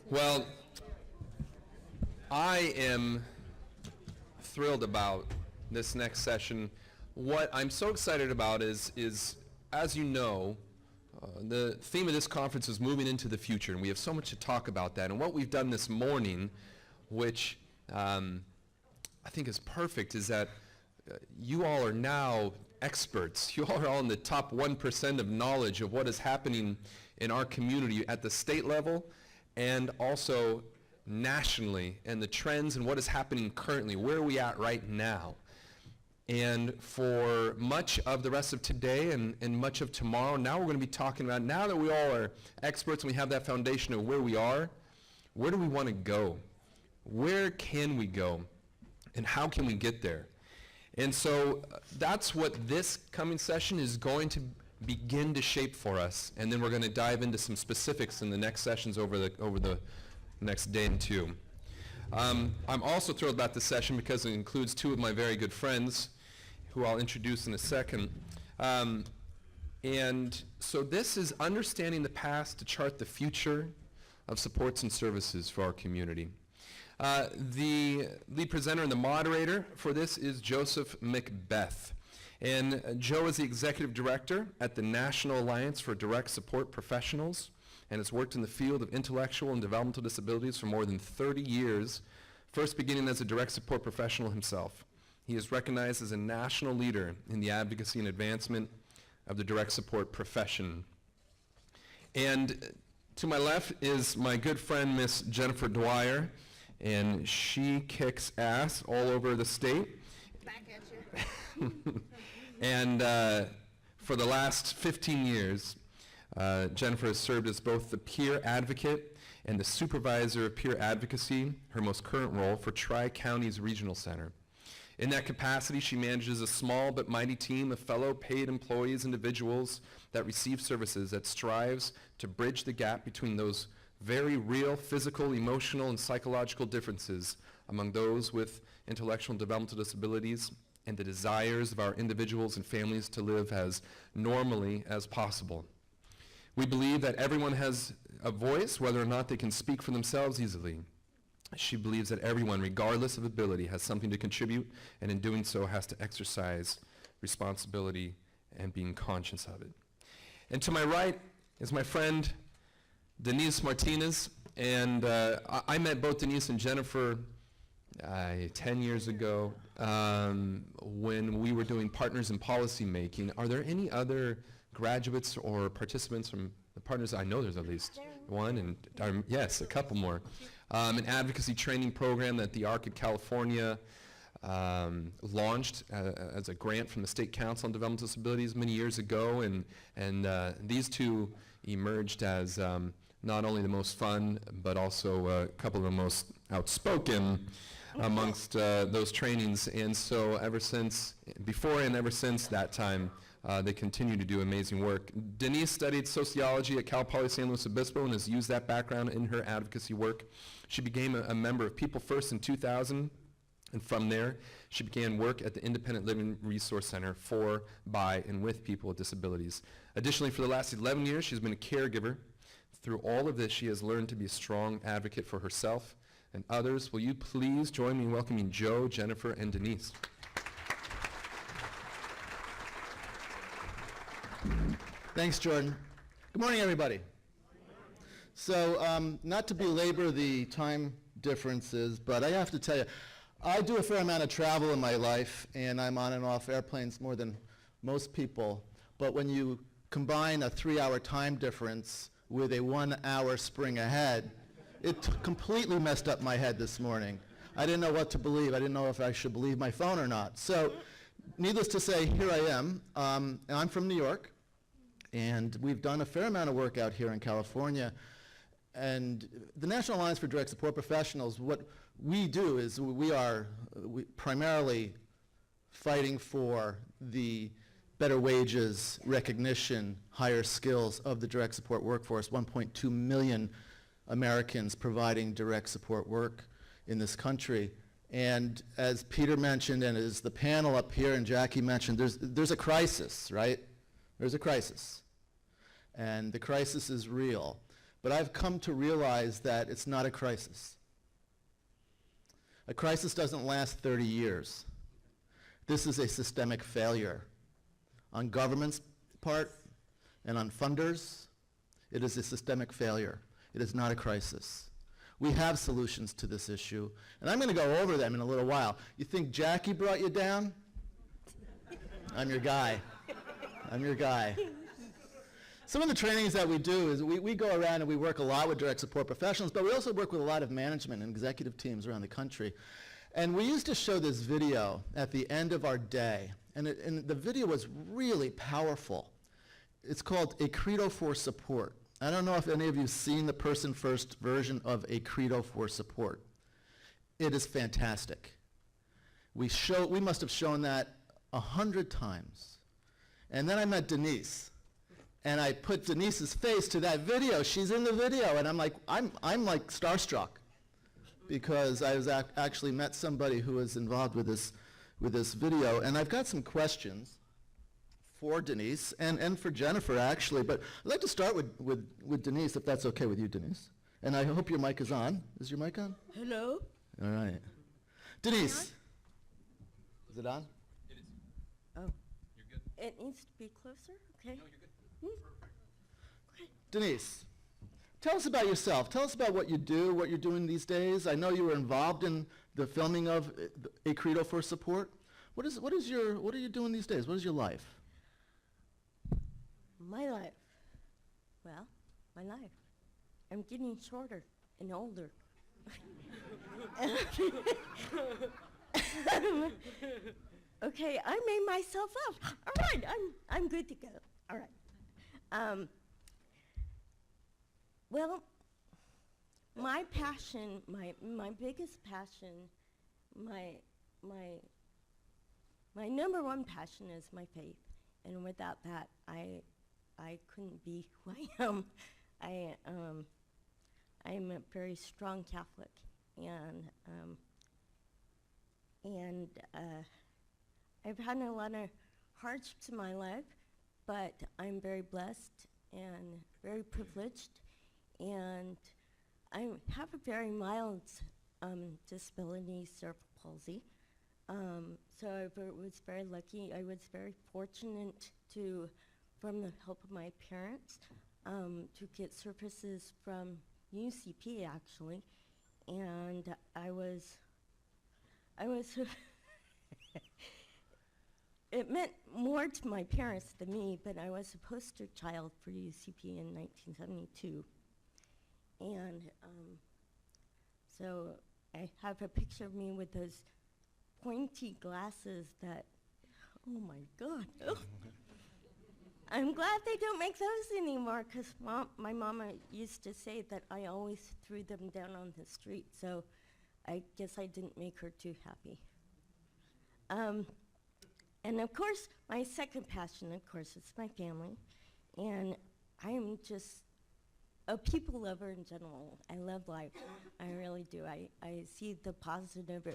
Well, I am thrilled about this next session. What I'm so excited about is as you know, the theme of this conference is moving into the future, and we have so much to talk about that. And what we've done this morning, which I think is perfect, is that you all are now experts. You all are all in the top 1% of knowledge of what is happening in our community at the state level and also nationally, and the trends and what is happening currently. Where are we at right now? And for much of the rest of today and much of tomorrow, now we're going to be talking about, now that we all are experts and we have that foundation of where we are, where do we want to go? Where can we go? And how can we get there? And so that's what this coming session is going to begin to shape for us. And then we're going to dive into some specifics in the next sessions over the next day and two. I'm also thrilled about this session because it includes two of my very good friends, who I'll introduce in a second. And so this is understanding the past to chart the future of supports and services for our community. The lead presenter and the moderator for this is Joseph Macbeth. And Joe is the executive director at the National Alliance for Direct Support Professionals, and has worked in the field of intellectual and developmental disabilities for more than 30 years, first beginning as a direct support professional himself. He is recognized as a national leader in the advocacy and advancement of the direct support profession. And to my left is my good friend, Miss Jennifer Dwyer, and she kicks ass all over the state. Back at you. And for the last 15 years, Jennifer has served as both the peer advocate and the supervisor of peer advocacy, her most current role, for Tri-Counties Regional Center. In that capacity, she manages a small but mighty team of fellow paid employees, individuals that receive services that strives to bridge the gap between those very real physical, emotional, and psychological differences among those with intellectual and developmental disabilities and the desires of our individuals and families to live as normally as possible. We believe that everyone has a voice, whether or not they can speak for themselves easily. She believes that everyone, regardless of ability, has something to contribute, and in doing so has to exercise responsibility and being conscious of it. And to my right is my friend, Denise Martinez, and I met both Denise and Jennifer 10 years ago when we were doing Partners in Policy Making. Are there any other graduates or participants from the Partners? I know there's at least one, and yes, a couple more. An advocacy training program that the ARC of California launched as a grant from the State Council on Developmental Disabilities many years ago, and these two emerged as not only the most fun, but also a couple of the most outspoken amongst those trainings. And so ever since, before and ever since that time, they continue to do amazing work. Denise studied sociology at Cal Poly San Luis Obispo and has used that background in her advocacy work. She became a member of People First in 2000, and from there, she began work at the Independent Living Resource Center for, by, and with people with disabilities. Additionally, for the last 11 years, she's been a caregiver. Through all of this, she has learned to be a strong advocate for herself and others. Will you please join me in welcoming Joe, Jennifer, and Denise? Thanks, Jordan. Good morning, everybody. So, not to belabor the time differences, but I have to tell you, I do a fair amount of travel in my life, and I'm on and off airplanes more than most people. But when you combine a 3-hour time difference with a 1-hour spring ahead, it completely messed up my head this morning. I didn't know what to believe. I didn't know if I should believe my phone or not. So, needless to say, here I am. And I'm from New York. And we've done a fair amount of work out here in California. And the National Alliance for Direct Support Professionals, what we do is we primarily fighting for the better wages, recognition, higher skills of the direct support workforce. 1.2 million Americans providing direct support work in this country. And as Peter mentioned, and as the panel up here and Jackie mentioned, there's a crisis, right? There's a crisis. And the crisis is real. But I've come to realize that it's not a crisis. A crisis doesn't last 30 years. This is a systemic failure on government's part and on funders. It is a systemic failure. It is not a crisis. We have solutions to this issue, and I'm going to go over them in a little while. You think Jackie brought you down? I'm your guy. I'm your guy. Some of the trainings that we do is we go around and we work a lot with direct support professionals, but we also work with a lot of management and executive teams around the country. And we used to show this video at the end of our day, and the video was really powerful. It's called A Credo for Support. I don't know if any of you have seen the person first version of A Credo for Support. It is fantastic. We must have shown that 100 times. And then I met Denise, and I put Denise's face to that video. She's in the video, and I'm like starstruck, because I was actually met somebody who was involved with this video. And I've got some questions for Denise and for Jennifer, actually, but I'd like to start with Denise, if that's okay with you, Denise. And I hope your mic is on. Is your mic on? Hello? All right. Denise. Is it on? It is. Oh. You're good. It needs to be closer? Okay. No, you're good. Okay. Denise, tell us about yourself. Tell us about what you do, what you're doing these days. I know you were involved in the filming of A Credo for Support. What are you doing these days? What is your life? My life. Well, my life. I'm getting shorter and older. Okay, I made myself up. All right, I'm good to go. All right. Well, my passion, my biggest passion, my number one passion is my faith, and without that, I couldn't be who I am. I'm a very strong Catholic, and I've had a lot of hardships in my life, but I'm very blessed and very privileged, and I have a very mild disability, cerebral palsy. So I was very lucky. I was very fortunate to, from the help of my parents, to get services from UCP actually, and I was it meant more to my parents than me, but I was a poster child for UCP in 1972. And so I have a picture of me with those pointy glasses that, oh my God. I'm glad they don't make those anymore, because my mama used to say that I always threw them down on the street, so I guess I didn't make her too happy. And of course, my second passion, of course, is my family. And I am just a people lover in general. I love life. I really do. I see the positive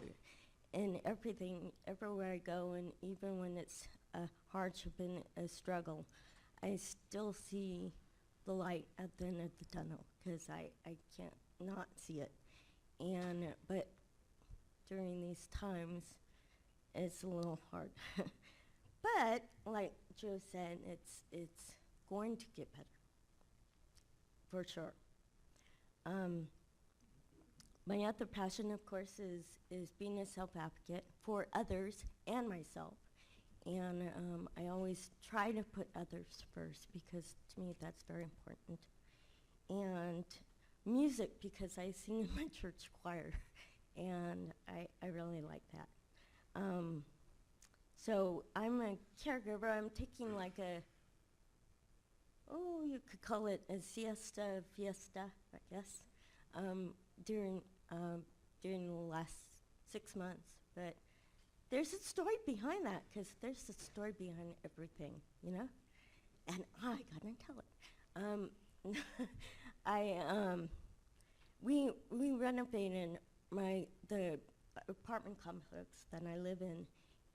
in everything, everywhere I go, and even when it's a hardship and a struggle, I still see the light at the end of the tunnel, because I can't not see it. And but during these times, it's a little hard. But like Joe said, it's going to get better, for sure. My other passion, of course, is being a self-advocate for others and myself. And I always try to put others first, because to me that's very important. And music, because I sing in my church choir, and I really like that. So I'm a caregiver. I'm taking like you could call it a fiesta, I guess, during the last 6 months. But there's a story behind that, because there's a story behind everything, you know? And I gotta tell it. We renovated the apartment complex that I live in,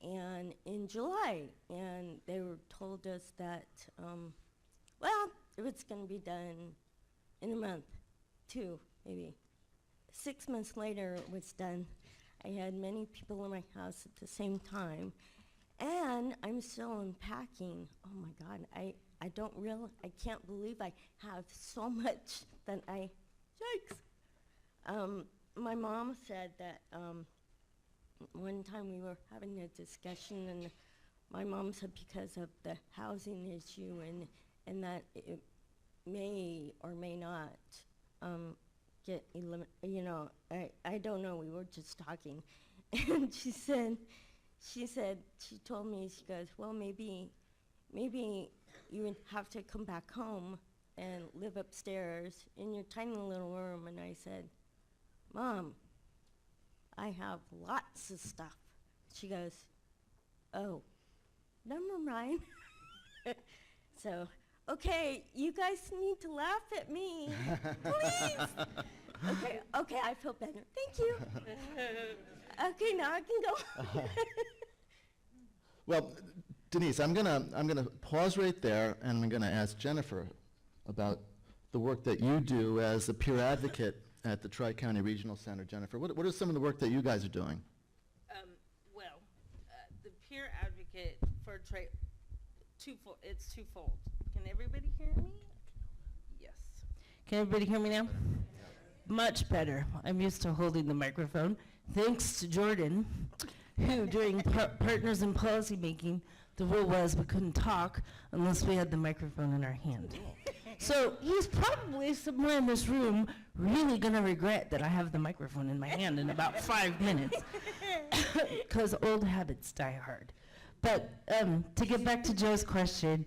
and in July, and they told us that, well, it was gonna be done in a month, 2 maybe. 6 months later, it was done. I had many people in my house at the same time, and I'm still unpacking. Oh my God, I can't believe I have so much that yikes. My mom said that one time we were having a discussion, and my mom said because of the housing issue and that it may or may not get eliminated. I don't know. We were just talking, and she told me, she goes, well, maybe you would have to come back home and live upstairs in your tiny little room. And I said, Mom, I have lots of stuff. She goes, oh, never mind. So, okay, you guys need to laugh at me, please. Okay, I feel better. Thank you. Okay, now I can go. Well, Denise, I'm gonna pause right there, and I'm gonna ask Jennifer about the work that you do as a peer advocate at the Tri-County Regional Center. Jennifer, what are some of the work that you guys are doing? The peer advocate for it's twofold. Can everybody hear me? Yes. Can everybody hear me now? Much better. I'm used to holding the microphone. Thanks to Jordan, who during Partners in Policy Making, the rule was we couldn't talk unless we had the microphone in our hand. So he's probably somewhere in this room really going to regret that I have the microphone in my hand in about 5 minutes, because old habits die hard. But to get back to Joe's question,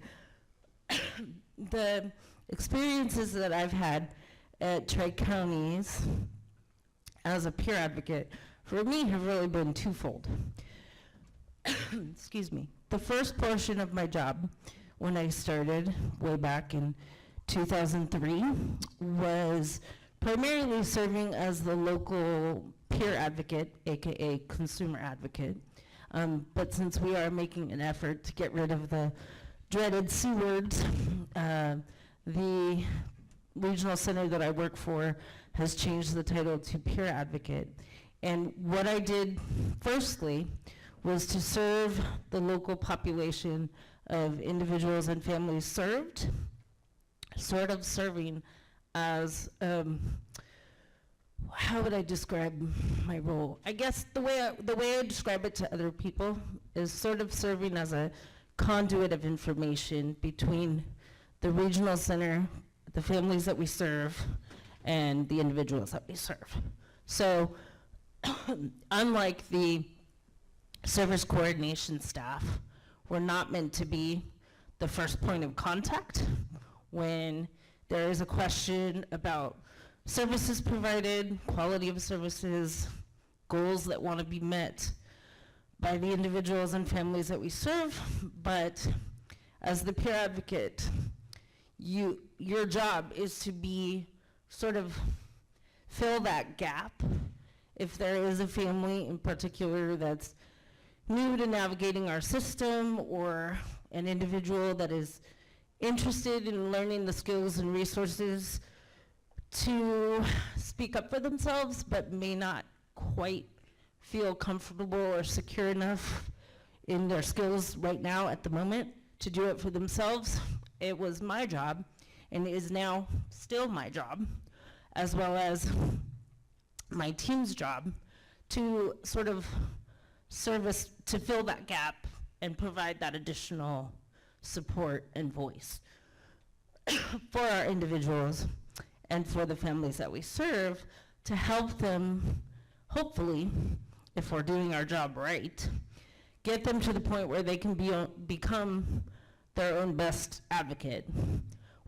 the experiences that I've had at Tri-Counties as a peer advocate, for me, have really been twofold. Excuse me. The first portion of my job, when I started way back in 2003, was primarily serving as the local peer advocate, aka consumer advocate. But since we are making an effort to get rid of the dreaded C words, the regional center that I work for has changed the title to peer advocate. And what I did firstly was to serve the local population of individuals and families served, sort of serving as, how would I describe my role? I guess the way I describe it to other people is sort of serving as a conduit of information between the regional center, the families that we serve, and the individuals that we serve. So, unlike the service coordination staff, we're not meant to be the first point of contact when there is a question about services provided, quality of services, goals that want to be met by the individuals and families that we serve. But as the peer advocate, your job is to be sort of fill that gap. If there is a family in particular that's new to navigating our system, or an individual that is interested in learning the skills and resources to speak up for themselves, but may not quite feel comfortable or secure enough in their skills right now at the moment to do it for themselves, it was my job, and is now still my job, as well as my team's job, to sort of service, to fill that gap and provide that additional support and voice for our individuals and for the families that we serve, to help them, hopefully, if we're doing our job right, get them to the point where they can become their own best advocate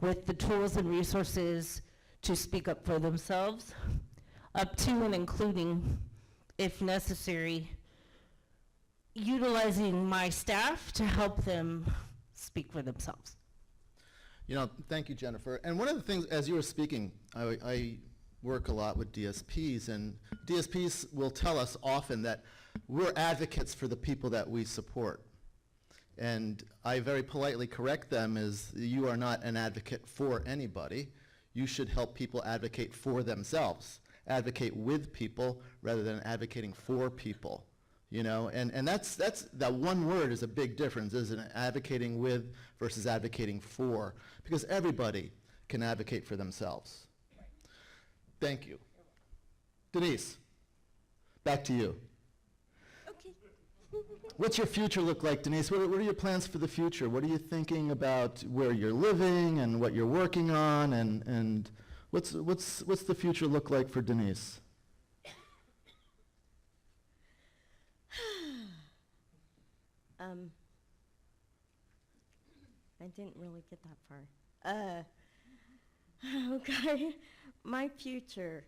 with the tools and resources to speak up for themselves, up to and including, if necessary, utilizing my staff to help them speak for themselves. Thank you, Jennifer. And one of the things, as you were speaking, I work a lot with DSPs, and DSPs will tell us often that we're advocates for the people that we support. And I very politely correct them as you are not an advocate for anybody. You should help people advocate for themselves, advocate with people rather than advocating for people. You know, and that's that one word is a big difference, isn't it? Advocating with versus advocating for, because everybody can advocate for themselves. Thank you. Denise, back to you. Okay. What's your future look like, Denise? What are your plans for the future? What are you thinking about where you're living and what you're working on, and what's the future look like for Denise? I didn't really get that far. Okay, my future.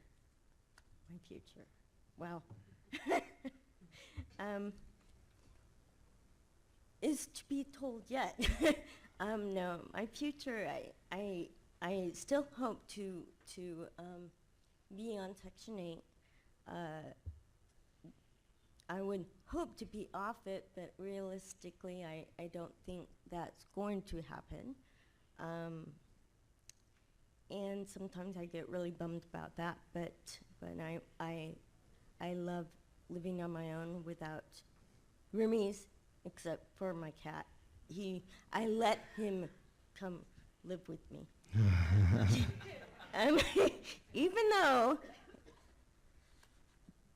Well, is to be told yet. No, my future. I still hope to be on Section 8. I would hope to be off it, but realistically, I don't think that's going to happen. And sometimes I get really bummed about that, but I love living on my own without roomies, except for my cat. I let him come live with me. Even though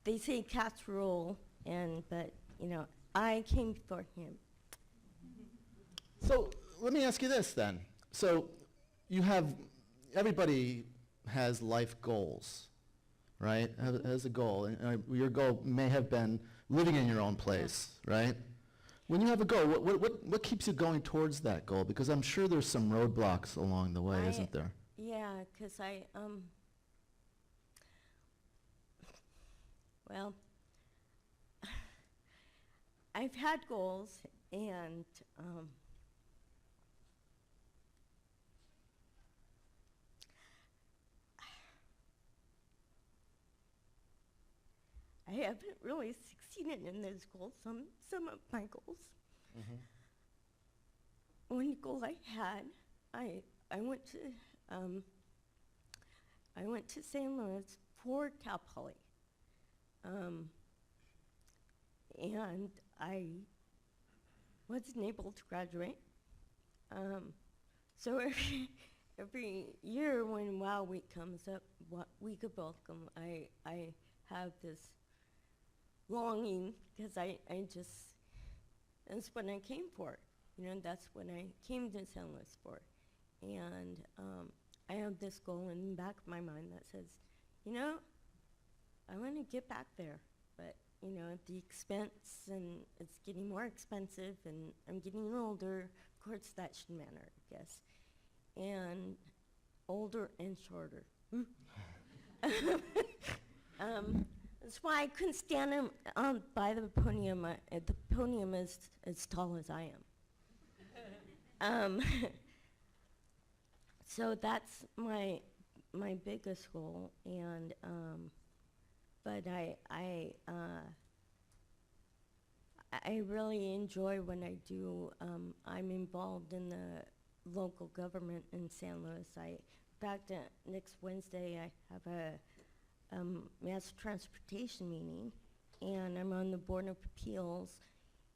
they say cats rule, but you know, I came before him. So let me ask you this then. So everybody has life goals, right? Has a goal. And your goal may have been living in your own place, right? When you have a goal, what keeps you going towards that goal? Because I'm sure there's some roadblocks along the way, isn't there? Yeah, because well, I've had goals, and I haven't really succeeded in those goals, some of my goals. Mm-hmm. One goal I had, I went to St. Louis for Cal Poly. And I wasn't able to graduate. So every year when Wow Week comes up, Week of Welcome, I have this longing, because that's what I came for. You know, that's what I came to St. Louis for. And I have this goal in the back of my mind that says, you know, I want to get back there, but you know, at the expense, and it's getting more expensive, and I'm getting older. Of course, that should matter, I guess. And older and shorter. That's why I couldn't stand by the podium. The podium is as tall as I am. So that's my biggest goal, and but I really enjoy when I do. I'm involved in the local government in San Luis. Next Wednesday I have a mass transportation meeting, and I'm on the Board of Appeals,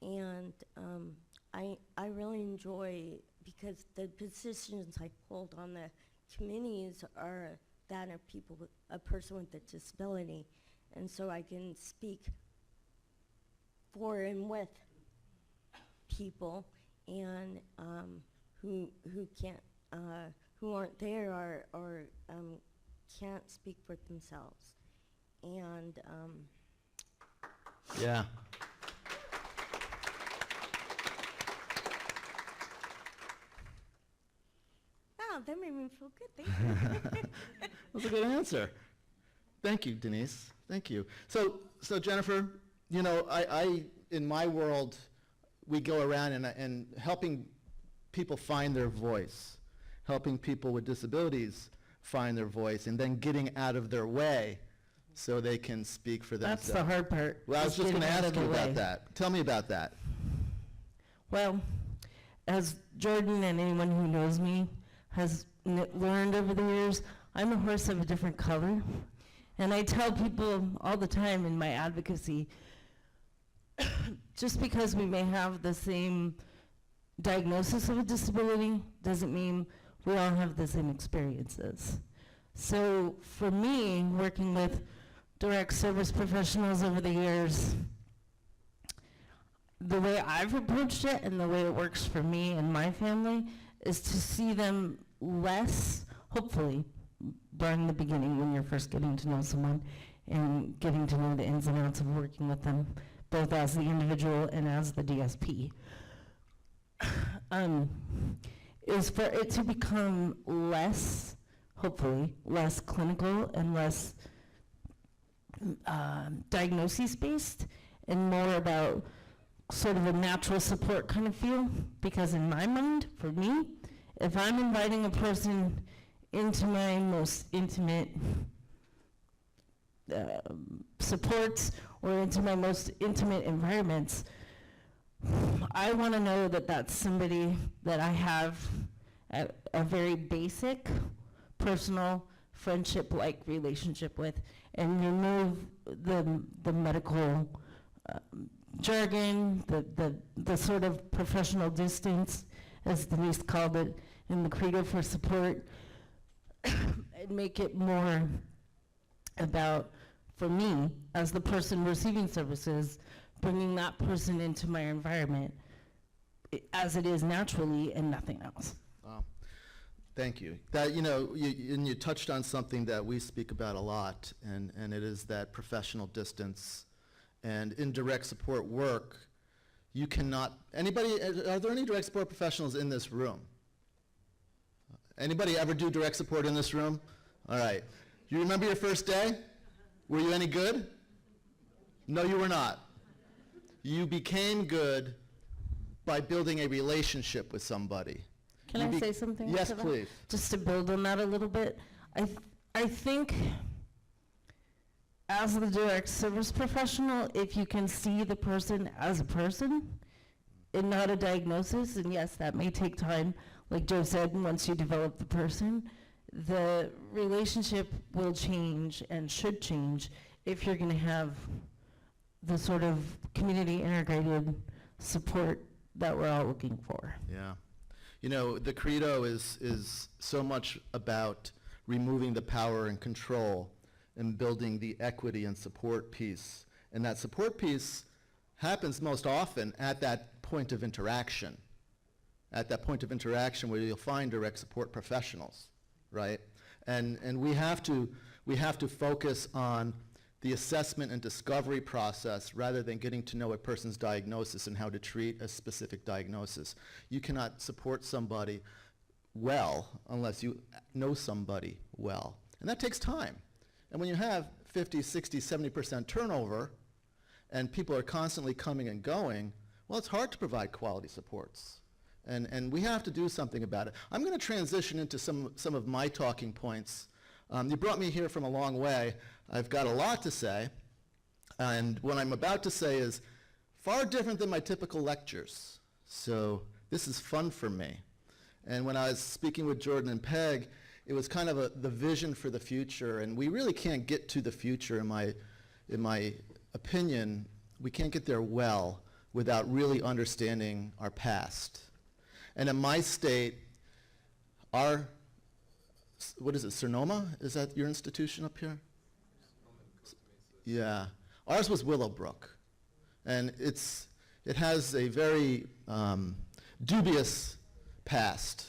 and I really enjoy, because the positions I hold on the committees are that of a person with a disability, and so I can speak for and with people, and who can't, who aren't there or can't speak for themselves, and Yeah. wow, that made me feel good. Thank you. That's a good answer. Thank you, Denise. Thank you. So Jennifer, you know, I in my world, we go around and helping people find their voice, helping people with disabilities find their voice, and then getting out of their way so they can speak for themselves. That's the hard part. Well, I was is just going to getting out ask of you the about way. that. Tell me about that. Well, as Jordan and anyone who knows me has learned over the years, I'm a horse of a different color. And I tell people all the time in my advocacy, just because we may have the same diagnosis of a disability doesn't mean we all have the same experiences. So for me, working with direct service professionals over the years, the way I've approached it and the way it works for me and my family is to see them less, hopefully, during the beginning when you're first getting to know someone and getting to know the ins and outs of working with them, both as the individual and as the DSP, is for it to become less, hopefully, less clinical and less diagnosis-based and more about sort of a natural support kind of feel. Because in my mind, for me, if I'm inviting a person into my most intimate supports or into my most intimate environments, I want to know that that's somebody that I have a very basic, personal, friendship-like relationship with, and remove the medical jargon, the sort of professional distance, as Denise called it in the Credo for Support, and make it more about, for me, as the person receiving services, bringing that person into my environment as it is naturally and nothing else. Wow. Thank you. That, you touched on something that we speak about a lot, and it is that professional distance. And in direct support work, you cannot, are there any direct support professionals in this room? Anybody ever do direct support in this room? All right. You remember your first day? Were you any good? No, you were not. You became good by building a relationship with somebody. Can I say something? Yes, to that? please. Just to build on that a little bit. I think as the direct service professional, if you can see the person as a person and not a diagnosis, and yes, that may take time, like Joe said, once you develop the person, the relationship will change and should change if you're going to have the sort of community integrated support that we're all looking for. Yeah. The Credo is so much about removing the power and control and building the equity and support piece. And that support piece happens most often at that point of interaction. At that point of interaction where you'll find direct support professionals, right? And we have to focus on the assessment and discovery process rather than getting to know a person's diagnosis and how to treat a specific diagnosis. You cannot support somebody well unless you know somebody well. And that takes time. And when you have 50, 60, 70% turnover and people are constantly coming and going, well, it's hard to provide quality supports. And we have to do something about it. I'm going to transition into some of my talking points. You brought me here from a long way. I've got a lot to say. And what I'm about to say is far different than my typical lectures. So this is fun for me. And when I was speaking with Jordan and Peg, it was kind of the vision for the future. And we really can't get to the future, in my opinion. We can't get there well without really understanding our past. And in my state, what is it, Sonoma? Is that your institution up here? Yeah. Ours was Willowbrook. And it has a very dubious past.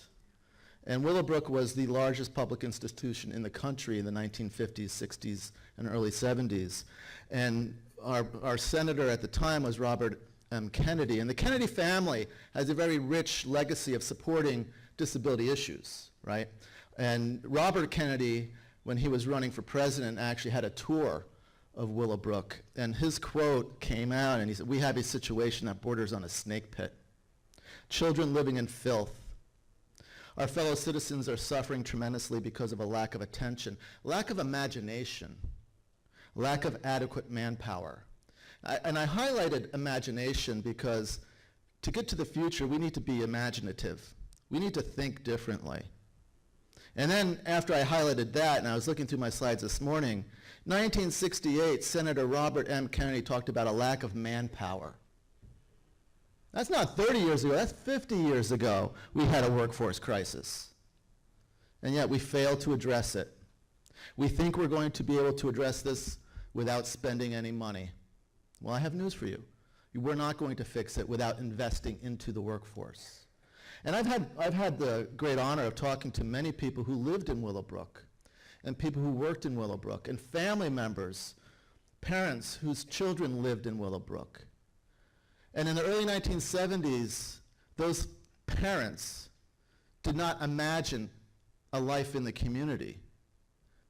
And Willowbrook was the largest public institution in the country in the 1950s, 60s, and early 70s. And our senator at the time was Robert M. Kennedy. And the Kennedy family has a very rich legacy of supporting disability issues, right? And Robert Kennedy, when he was running for president, actually had a tour of Willowbrook. And his quote came out, and he said, "We have a situation that borders on a snake pit. Children living in filth. Our fellow citizens are suffering tremendously because of a lack of attention, lack of imagination, lack of adequate manpower." And I highlighted imagination because to get to the future, we need to be imaginative. We need to think differently. And then after I highlighted that, and I was looking through my slides this morning, 1968, Senator Robert M. Kennedy talked about a lack of manpower. That's not 30 years ago, that's 50 years ago we had a workforce crisis. And yet we failed to address it. We think we're going to be able to address this without spending any money. Well, I have news for you. We're not going to fix it without investing into the workforce. And I've had the great honor of talking to many people who lived in Willowbrook, and people who worked in Willowbrook, and family members, parents whose children lived in Willowbrook. And in the early 1970s, those parents did not imagine a life in the community.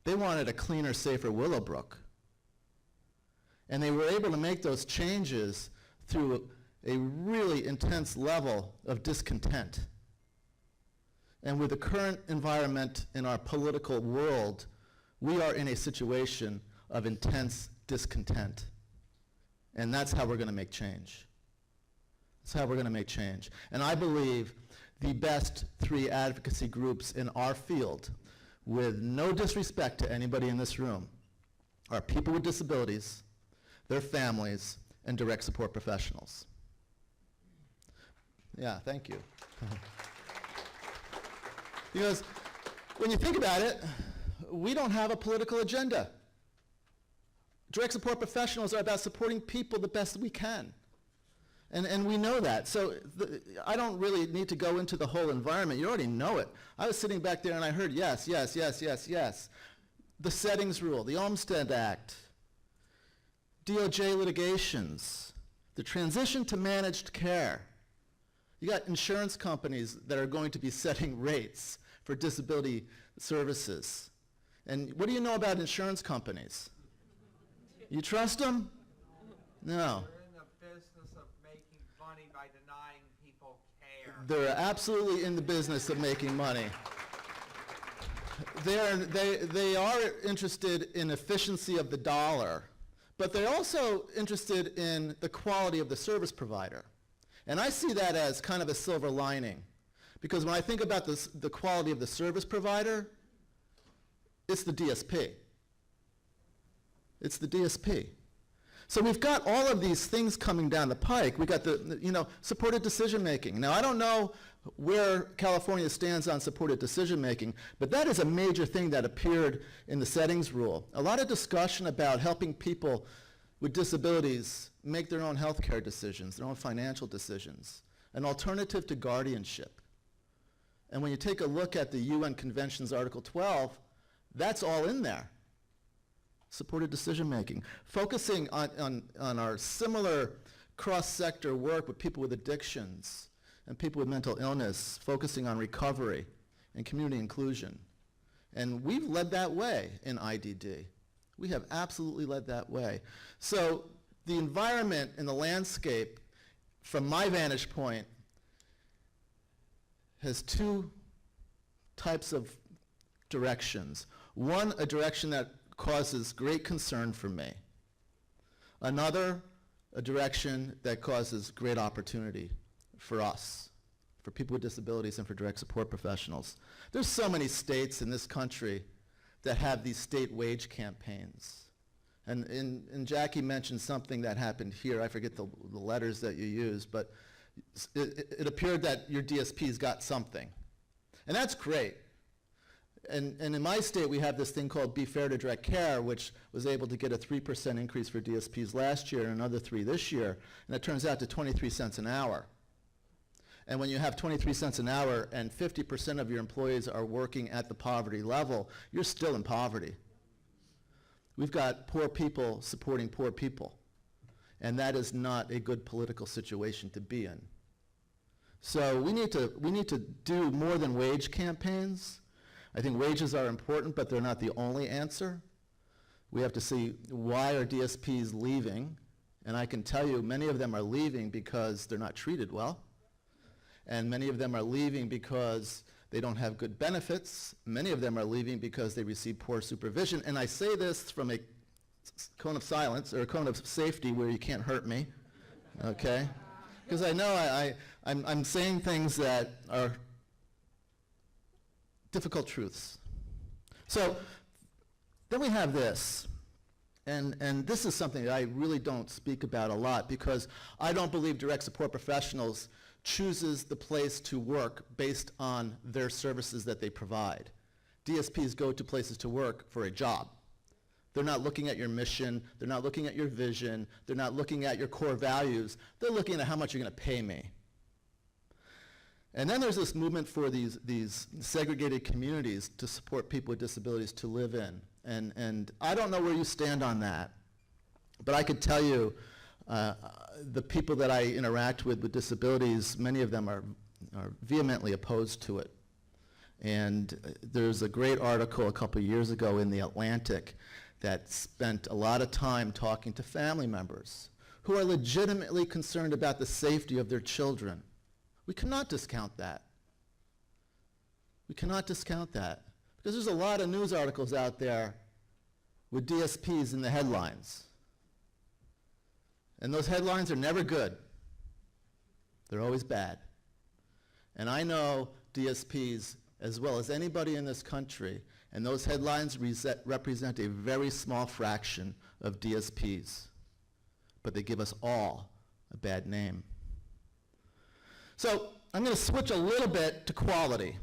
They wanted a cleaner, safer Willowbrook. And they were able to make those changes through a really intense level of discontent. And with the current environment in our political world, we are in a situation of intense discontent. And that's how we're going to make change. That's how we're going to make change. And I believe the best 3 advocacy groups in our field, with no disrespect to anybody in this room, are people with disabilities, their families, and direct support professionals. Yeah, thank you. Because when you think about it, we don't have a political agenda. Direct support professionals are about supporting people the best we can. And we know that. So I don't really need to go into the whole environment. You already know it. I was sitting back there and I heard yes, yes, yes, yes, yes. The settings rule, the Olmstead Act, DOJ litigations, the transition to managed care. You got insurance companies that are going to be setting rates for disability services. And what do you know about insurance companies? You trust them? No. They're in the business of making money by denying people care. They're absolutely in the business of making money. They are interested in efficiency of the dollar, but they're also interested in the quality of the service provider. And I see that as kind of a silver lining, because when I think about the quality of the service provider, it's the DSP. It's the DSP. So we've got all of these things coming down the pike. We got the supported decision making. Now I don't know where California stands on supported decision making, but that is a major thing that appeared in the settings rule. A lot of discussion about helping people with disabilities make their own healthcare decisions, their own financial decisions, an alternative to guardianship. And when you take a look at the UN Convention's Article 12, that's all in there. Supported decision making, focusing on our similar cross-sector work with people with addictions and people with mental illness, focusing on recovery and community inclusion. And we've led that way in IDD. We have absolutely led that way. So the environment and the landscape, from my vantage point, has 2 types of directions. One, a direction that causes great concern for me. Another, a direction that causes great opportunity for us, for people with disabilities and for direct support professionals. There's so many states in this country that have these state wage campaigns. And Jackie mentioned something that happened here. I forget the letters that you used, but it appeared that your DSP's got something. And that's great. And in my state, we have this thing called Be Fair to Direct Care, which was able to get a 3% increase for DSPs last year and another 3 this year. And it turns out to 23 cents an hour. And when you have 23 cents an hour and 50% of your employees are working at the poverty level, you're still in poverty. We've got poor people supporting poor people. And that is not a good political situation to be in. So we need to do more than wage campaigns. I think wages are important, but they're not the only answer. We have to see, why are DSPs leaving? And I can tell you many of them are leaving because they're not treated well. And many of them are leaving because they don't have good benefits. Many of them are leaving because they receive poor supervision. And I say this from a cone of silence, or a cone of safety where you can't hurt me, okay? Because I know I'm saying things that are difficult truths. So then we have this. And this is something that I really don't speak about a lot because I don't believe direct support professionals chooses the place to work based on their services that they provide. DSPs go to places to work for a job. They're not looking at your mission, they're not looking at your vision, they're not looking at your core values, they're looking at how much you're going to pay me. And then there's this movement for these segregated communities to support people with disabilities to live in. And I don't know where you stand on that, but I could tell you the people that I interact with disabilities, many of them are vehemently opposed to it. And there's a great article a couple years ago in The Atlantic that spent a lot of time talking to family members who are legitimately concerned about the safety of their children. We cannot discount that. We cannot discount that. Because there's a lot of news articles out there with DSPs in the headlines. And those headlines are never good. They're always bad. And I know DSPs as well as anybody in this country, and those headlines represent a very small fraction of DSPs. But they give us all a bad name. So I'm going to switch a little bit to quality.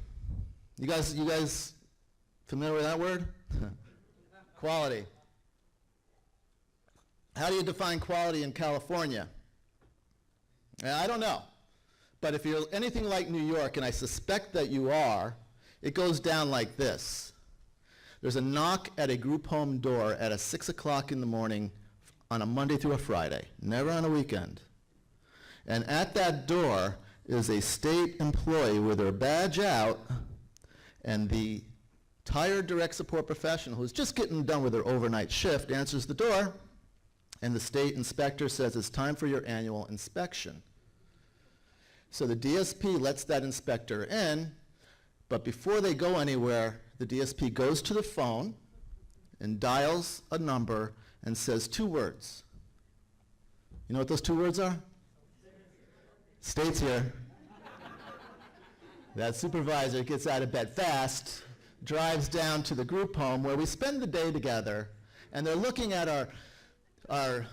You guys familiar with that word? Quality. How do you define quality in California? I don't know. But if you're anything like New York, and I suspect that you are, it goes down like this. There's a knock at a group home door at 6 o'clock in the morning on a Monday through a Friday, never on a weekend. And at that door is a state employee with their badge out, and the tired direct support professional who's just getting done with their overnight shift answers the door, and the state inspector says it's time for your annual inspection. So the DSP lets that inspector in, but before they go anywhere, the DSP goes to the phone and dials a number and says 2 words. You know what those 2 words are? State's here. That supervisor gets out of bed fast, drives down to the group home where we spend the day together, and they're looking at our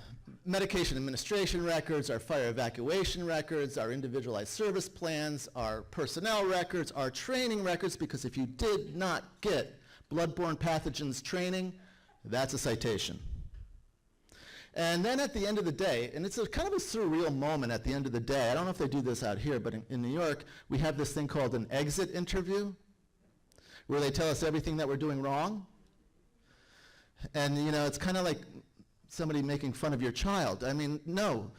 medication administration records, our fire evacuation records, our individualized service plans, our personnel records, our training records, because if you did not get bloodborne pathogens training, that's a citation. And then at the end of the day, and it's a kind of a surreal moment at the end of the day, I don't know if they do this out here, but in New York, we have this thing called an exit interview, where they tell us everything that we're doing wrong. And you know, it's kind of like somebody making fun of your child. I mean, no,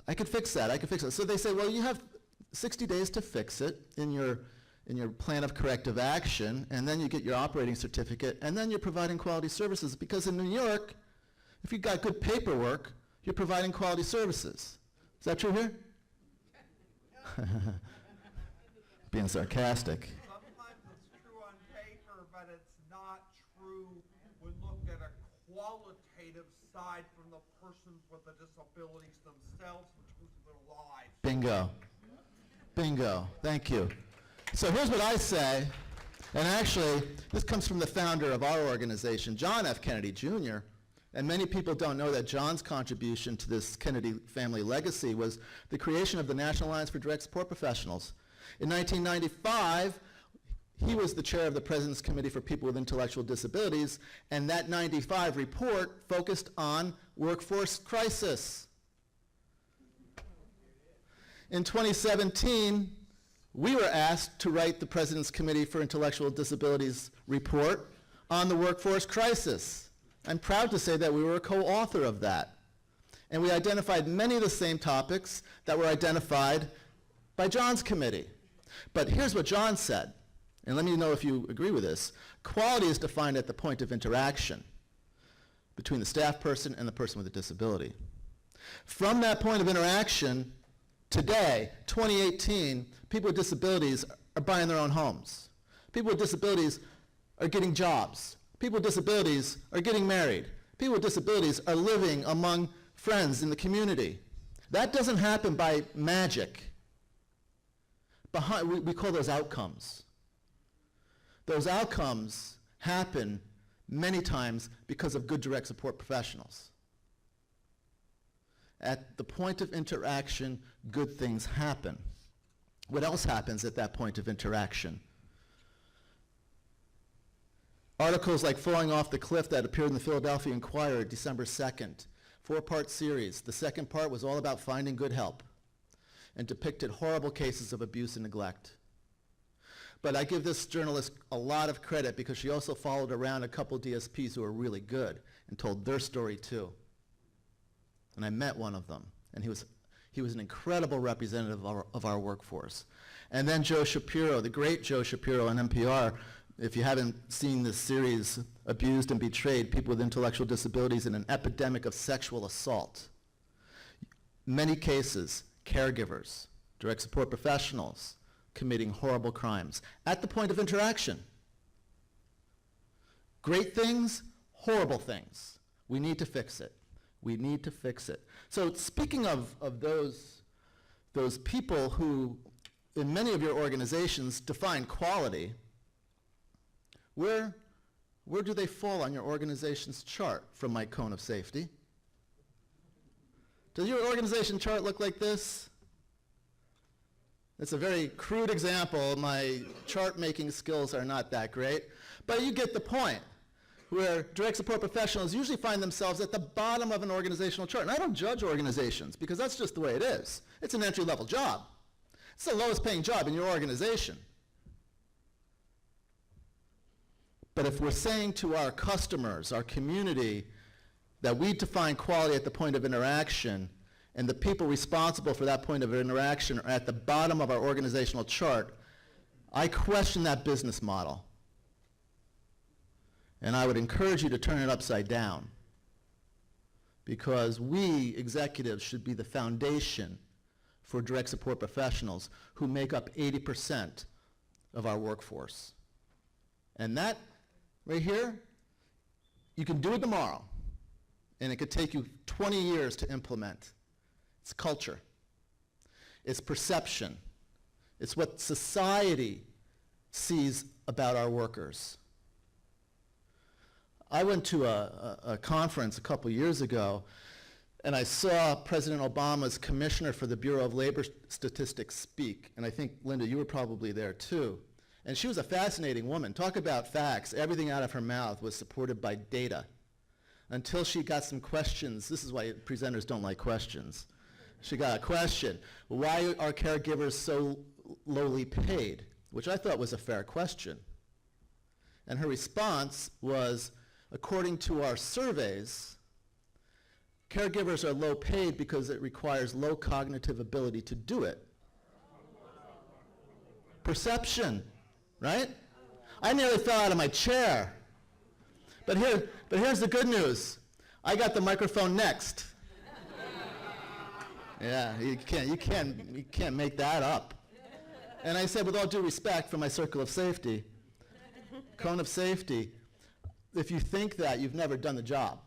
I could fix that, I could fix it. So they say, well, you have 60 days to fix it in your plan of corrective action, and then you get your operating certificate, and then you're providing quality services, because in New York, if you've got good paperwork, you're providing quality services. Is that true here? Being sarcastic. Sometimes it's true on paper, but it's not true when looked at a qualitative side from the persons with the disabilities themselves in terms of their lives. Bingo. Bingo. Thank you. So here's what I say, and actually, this comes from the founder of our organization, John F. Kennedy Jr., and many people don't know that John's contribution to this Kennedy family legacy was the creation of the National Alliance for Direct Support Professionals. In 1995, he was the chair of the President's Committee for People with Intellectual Disabilities, and that 95 report focused on workforce crisis. In 2017, we were asked to write the President's Committee for Intellectual Disabilities report on the workforce crisis. I'm proud to say that we were a co-author of that. And we identified many of the same topics that were identified by John's committee. But here's what John said, and let me know if you agree with this. Quality is defined at the point of interaction between the staff person and the person with a disability. From that point of interaction, today, 2018, people with disabilities are buying their own homes. People with disabilities are getting jobs. People with disabilities are getting married. People with disabilities are living among friends in the community. That doesn't happen by magic. We call those outcomes. Those outcomes happen many times because of good direct support professionals. At the point of interaction, good things happen. What else happens at that point of interaction? Articles like Falling Off the Cliff that appeared in the Philadelphia Inquirer December 2nd, 4-part series. The second part was all about finding good help and depicted horrible cases of abuse and neglect. But I give this journalist a lot of credit because she also followed around a couple DSPs who are really good and told their story too. And I met one of them, and he was an incredible representative of our workforce. And then Joe Shapiro, the great Joe Shapiro on NPR. If you haven't seen this series, Abused and Betrayed, People with Intellectual Disabilities in an Epidemic of Sexual Assault. Many cases, caregivers, direct support professionals committing horrible crimes at the point of interaction. Great things, horrible things. We need to fix it. We need to fix it. So speaking of those people who, in many of your organizations, define quality, where do they fall on your organization's chart from my cone of safety? Does your organization chart look like this? It's a very crude example. My chart-making skills are not that great. But you get the point, where direct support professionals usually find themselves at the bottom of an organizational chart. And I don't judge organizations, because that's just the way it is. It's an entry-level job. It's the lowest paying job in your organization. But if we're saying to our customers, our community, that we define quality at the point of interaction, and the people responsible for that point of interaction are at the bottom of our organizational chart, I question that business model. And I would encourage you to turn it upside down, because we executives should be the foundation for direct support professionals who make up 80% of our workforce. And that right here, you can do it tomorrow, and it could take you 20 years to implement. It's culture. It's perception. It's what society sees about our workers. I went to a conference a couple years ago, and I saw President Obama's commissioner for the Bureau of Labor Statistics speak, and I think, Linda, you were probably there too. And she was a fascinating woman. Talk about facts. Everything out of her mouth was supported by data, until she got some questions. This is why presenters don't like questions. She got a question: why are caregivers so lowly paid? Which I thought was a fair question. And her response was, according to our surveys, caregivers are low paid because it requires low cognitive ability to do it. Perception, right? I nearly fell out of my chair. But here's the good news. I got the microphone next. Yeah, you can't make that up. And I said, with all due respect for my circle of safety, cone of safety, if you think that, you've never done the job.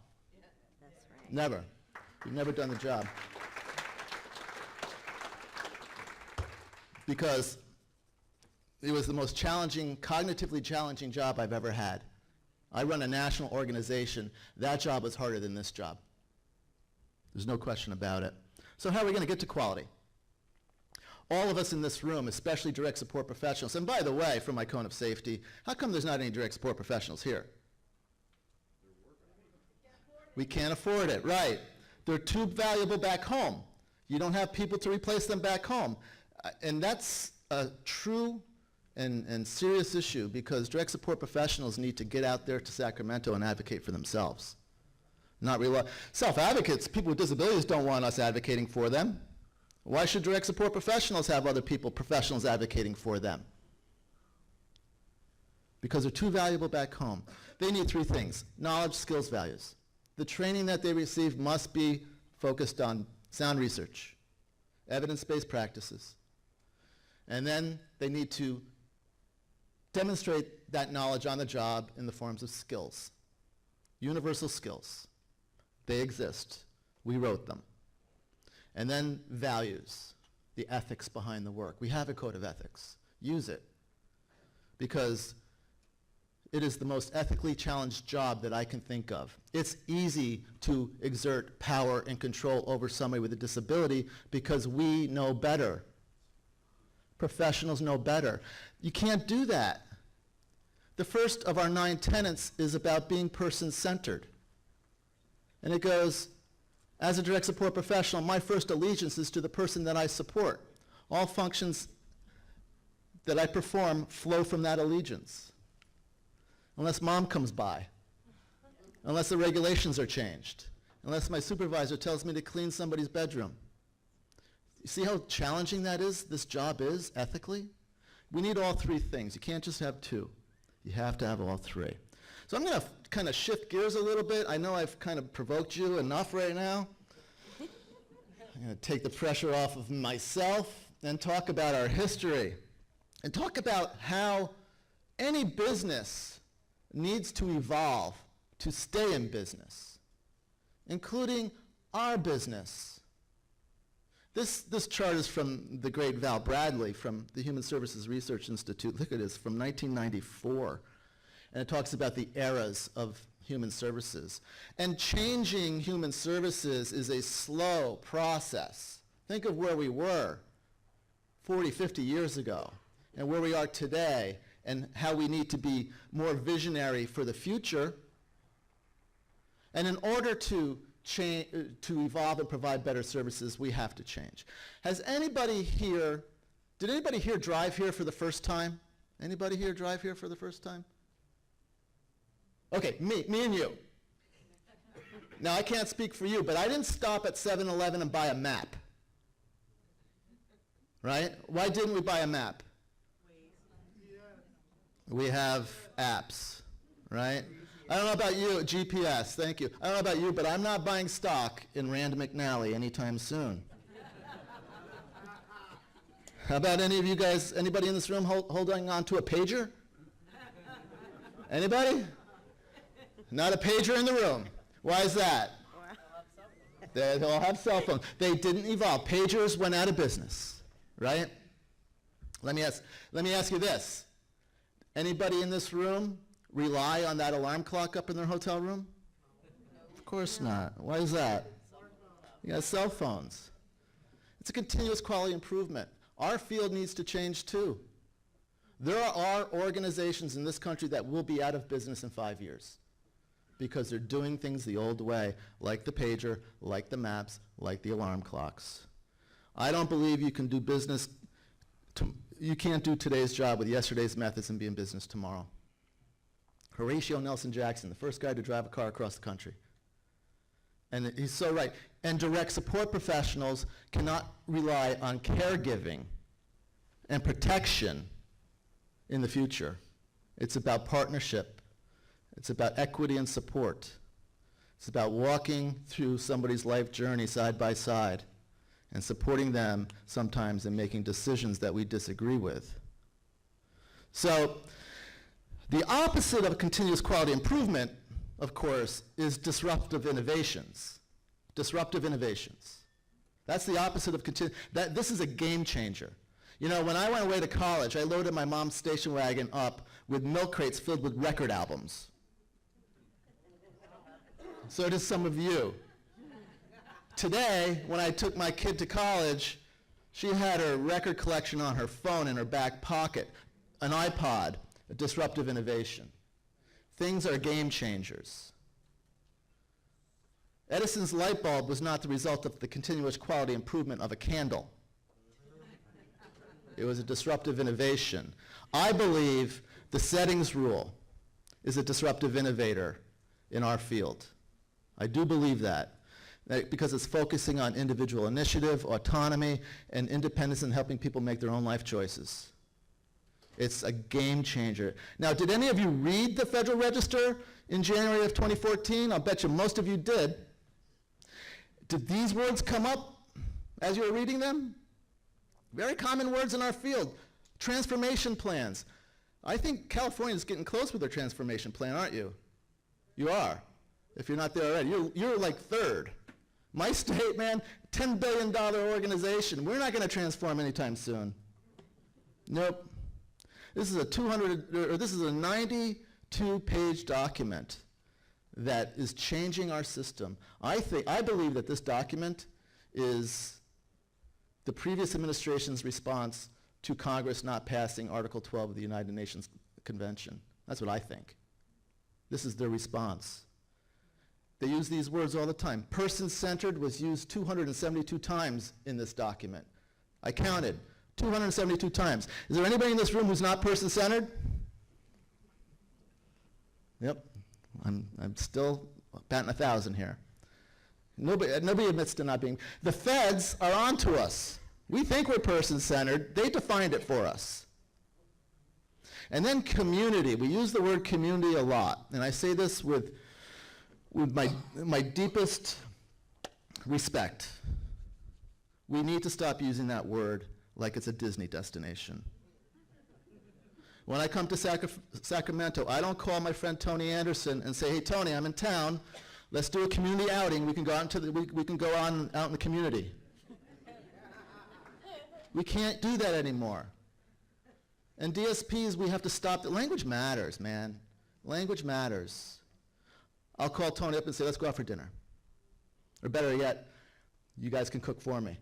That's right. Never. You've never done the job. Because it was the most challenging, cognitively challenging job I've ever had. I run a national organization. That job was harder than this job. There's no question about it. So how are we going to get to quality? All of us in this room, especially direct support professionals, and by the way, from my cone of safety, how come there's not any direct support professionals here? We can't afford it, right. They're too valuable back home. You don't have people to replace them back home. And that's a true and serious issue, because direct support professionals need to get out there to Sacramento and advocate for themselves. Not self-advocates, people with disabilities don't want us advocating for them. Why should direct support professionals have other professionals advocating for them? Because they're too valuable back home. They need 3 things: knowledge, skills, values. The training that they receive must be focused on sound research, evidence-based practices. And then they need to demonstrate that knowledge on the job in the forms of skills. Universal skills. They exist. We wrote them. And then values, the ethics behind the work. We have a code of ethics. Use it. Because it is the most ethically challenged job that I can think of. It's easy to exert power and control over somebody with a disability because we know better. Professionals know better. You can't do that. The first of our 9 tenets is about being person-centered. And it goes, as a direct support professional, my first allegiance is to the person that I support. All functions that I perform flow from that allegiance. Unless mom comes by, unless the regulations are changed, unless my supervisor tells me to clean somebody's bedroom. You see how challenging that is, this job is, ethically? We need all 3 things. You can't just have 2. You have to have all 3. So I'm going to kind of shift gears a little bit. I know I've kind of provoked you enough right now. I'm going to take the pressure off of myself and talk about our history and talk about how any business needs to evolve to stay in business, including our business. This chart is from the great Val Bradley from the Human Services Research Institute. Look at this, from 1994. And it talks about the eras of human services. And changing human services is a slow process. Think of where we were 40, 50 years ago and where we are today, and how we need to be more visionary for the future. And in order to evolve and provide better services, we have to change. Has anybody here, did anybody here drive here for the first time? Anybody here drive here for the first time? Okay, me and you. Now, I can't speak for you, but I didn't stop at 7-Eleven and buy a map. Right? Why didn't we buy a map? We have apps, right? I don't know about you, GPS, thank you. I don't know about you, but I'm not buying stock in Rand McNally anytime soon. How about any of you guys, anybody in this room holding on to a pager? Anybody? Not a pager in the room. Why is that? They all have cell phones. They didn't evolve. Pagers went out of business, right? Let me ask you this. Anybody in this room rely on that alarm clock up in their hotel room? Of course not. Why is that? You got cell phones. It's a continuous quality improvement. Our field needs to change too. There are organizations in this country that will be out of business in 5 years because they're doing things the old way, like the pager, like the maps, like the alarm clocks. I don't believe you can do business you can't do today's job with yesterday's methods and be in business tomorrow. Horatio Nelson Jackson, the first guy to drive a car across the country. And he's so right. And direct support professionals cannot rely on caregiving and protection in the future. It's about partnership. It's about equity and support. It's about walking through somebody's life journey side by side and supporting them sometimes in making decisions that we disagree with. So the opposite of continuous quality improvement, of course, is disruptive innovations. Disruptive innovations. That's the opposite of this is a game changer. You know, when I went away to college, I loaded my mom's station wagon up with milk crates filled with record albums. So does some of you. Today, when I took my kid to college, she had her record collection on her phone in her back pocket, an iPod, a disruptive innovation. Things are game changers. Edison's light bulb was not the result of the continuous quality improvement of a candle. It was a disruptive innovation. I believe the settings rule is a disruptive innovator in our field. I do believe that because it's focusing on individual initiative, autonomy, and independence in helping people make their own life choices. It's a game changer. Now, did any of you read the Federal Register in January of 2014? I'll bet you most of you did. Did these words come up as you were reading them? Very common words in our field. Transformation plans. I think California is getting close with their transformation plan, aren't you? You are. If you're not there already, you're like third. My state, man, $10 billion organization. We're not going to transform anytime soon. Nope. This is a $90 2-page document that is changing our system. I believe that this document is the previous administration's response to Congress not passing Article 12 of the United Nations Convention. That's what I think. This is their response. They use these words all the time. Person-centered was used 272 times in this document. I counted, 272 times. Is there anybody in this room who's not person-centered? Yep, I'm still batting 1,000 here. Nobody admits to not being. The feds are on to us. We think we're person-centered. They defined it for us. And then community. We use the word community a lot. And I say this with my deepest respect. We need to stop using that word like it's a Disney destination. When I come to Sacramento, I don't call my friend Tony Anderson and say, hey, Tony, I'm in town. Let's do a community outing. We can go out in the community. We can't do that anymore. And DSPs, we have to stop. Language matters, man. Language matters. I'll call Tony up and say, let's go out for dinner. Or better yet, you guys can cook for me.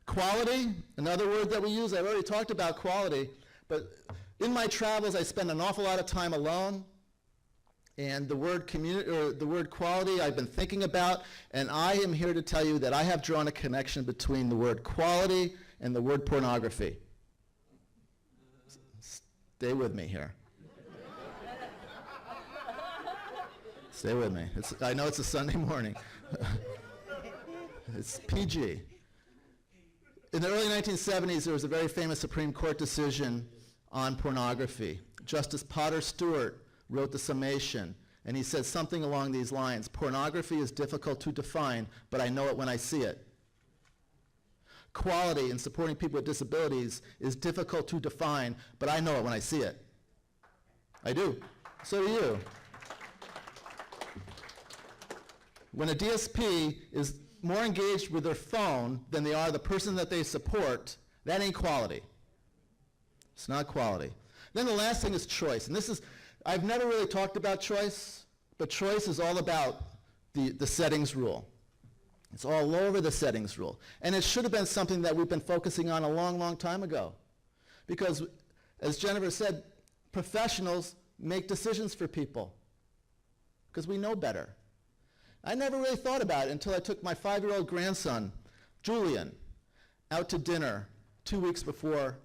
Quality, another word that we use. I've already talked about quality, but in my travels, I spend an awful lot of time alone. And the word community, or the word quality, I've been thinking about, and I am here to tell you that I have drawn a connection between the word quality and the word pornography. Stay with me here. Stay with me. I know it's a Sunday morning. It's PG. In the early 1970s, there was a very famous Supreme Court decision on pornography. Justice Potter Stewart wrote the summation, and he said something along these lines: pornography is difficult to define, but I know it when I see it. Quality in supporting people with disabilities is difficult to define, but I know it when I see it. I do. So do you. When a DSP is more engaged with their phone than they are the person that they support, that ain't quality. It's not quality. Then the last thing is choice. And this is, I've never really talked about choice, but choice is all about the settings rule. It's all over the settings rule. And it should have been something that we've been focusing on a long, long time ago. Because, as Jennifer said, professionals make decisions for people because we know better. I never really thought about it until I took my 5-year-old grandson, Julian, out to dinner 2 weeks before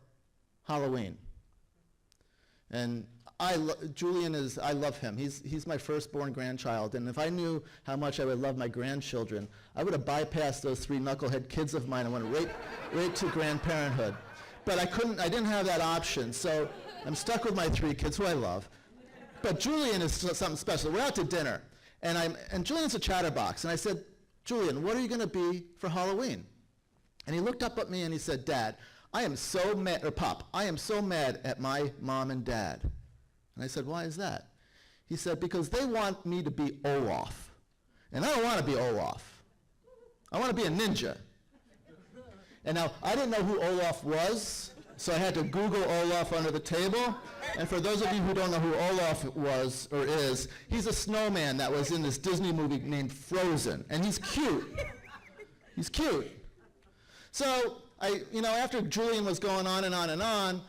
Halloween. And Julian is, I love him. He's my firstborn grandchild, and if I knew how much I would love my grandchildren, I would have bypassed those 3 knucklehead kids of mine and went right to grandparenthood. But I didn't have that option, so I'm stuck with my 3 kids, who I love. But Julian is something special. We're out to dinner, and Julian's a chatterbox, and I said, Julian, what are you going to be for Halloween? And he looked up at me and he said, Dad, I am so mad, or Pop, I am so mad at my mom and dad. And I said, why is that? He said, because they want me to be Olaf. And I don't want to be Olaf. I want to be a ninja. And now, I didn't know who Olaf was, so I had to Google Olaf under the table. And for those of you who don't know who Olaf was or is, he's a snowman that was in this Disney movie named Frozen. And he's cute. He's cute. So, after Julian was going on and on and on,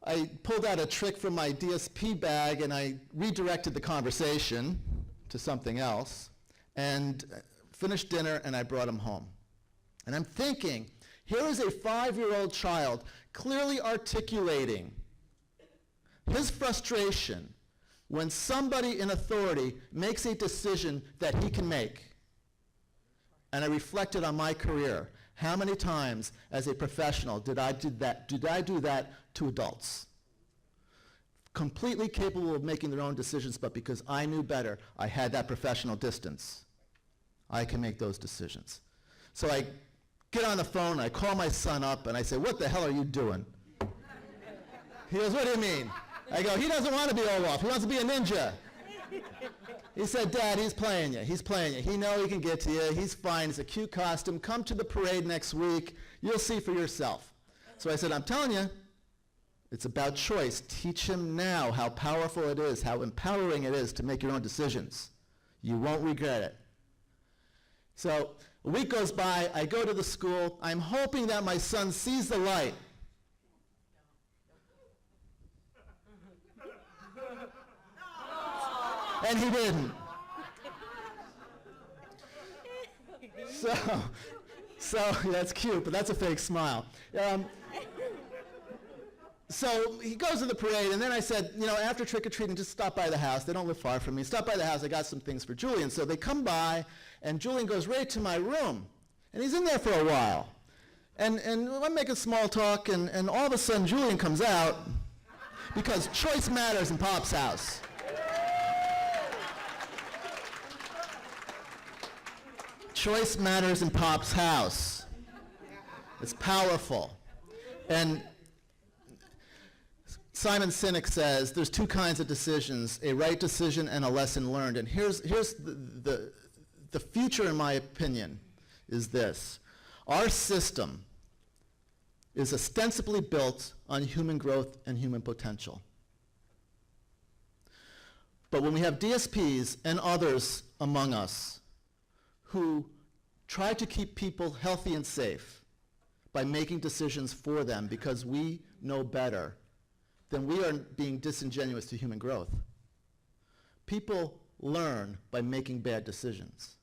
I pulled out a trick from my DSP bag and I redirected the conversation to something else and finished dinner and I brought him home. And I'm thinking, here is a 5-year-old child clearly articulating his frustration when somebody in authority makes a decision that he can make. And I reflected on my career. How many times as a professional did I do that to adults? Completely capable of making their own decisions, but because I knew better, I had that professional distance. I can make those decisions. So I get on the phone, I call my son up, and I say, what the hell are you doing? He goes, what do you mean? I go, he doesn't want to be Olaf, he wants to be a ninja. He said, Dad, he's playing you. He's playing you. He knows he can get to you. He's fine. It's a cute costume. Come to the parade next week. You'll see for yourself. So I said, I'm telling you, It's about choice. Teach him now how powerful it is, how empowering it is to make your own decisions. You won't regret it. So a week goes by, I go to the school, I'm hoping that my son sees the light. And he didn't. So that's cute, but that's a fake smile. So he goes to the parade, and then I said, after trick-or-treating, just stop by the house. They don't live far from me. Stop by the house. I got some things for Julian. So they come by, and Julian goes right to my room. And he's in there for a while. And I'm making small talk, and all of a sudden Julian comes out because choice matters in Pop's house. Choice matters in Pop's house. It's powerful. And Simon Sinek says there's two kinds of decisions, a right decision and a lesson learned. And here's the future, in my opinion, is this. Our system is ostensibly built on human growth and human potential. But when we have DSPs and others among us who try to keep people healthy and safe by making decisions for them because we know better, then we are being disingenuous to human growth. People learn by making bad decisions.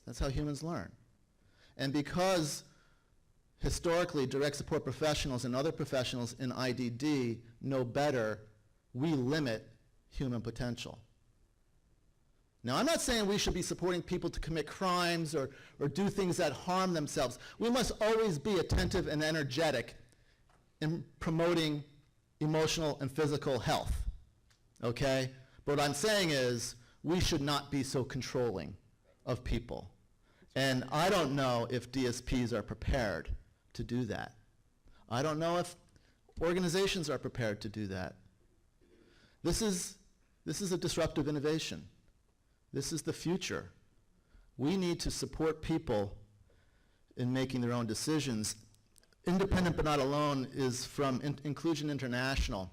That's how humans learn. And because historically direct support professionals and other professionals in IDD know better, we limit human potential. Now, I'm not saying we should be supporting people to commit crimes or do things that harm themselves. We must always be attentive and energetic in promoting emotional and physical health, okay? But what I'm saying is we should not be so controlling of people. And I don't know if DSPs are prepared to do that. I don't know if organizations are prepared to do that. This is a disruptive innovation. This is the future. We need to support people in making their own decisions. Independent but not alone is from Inclusion International.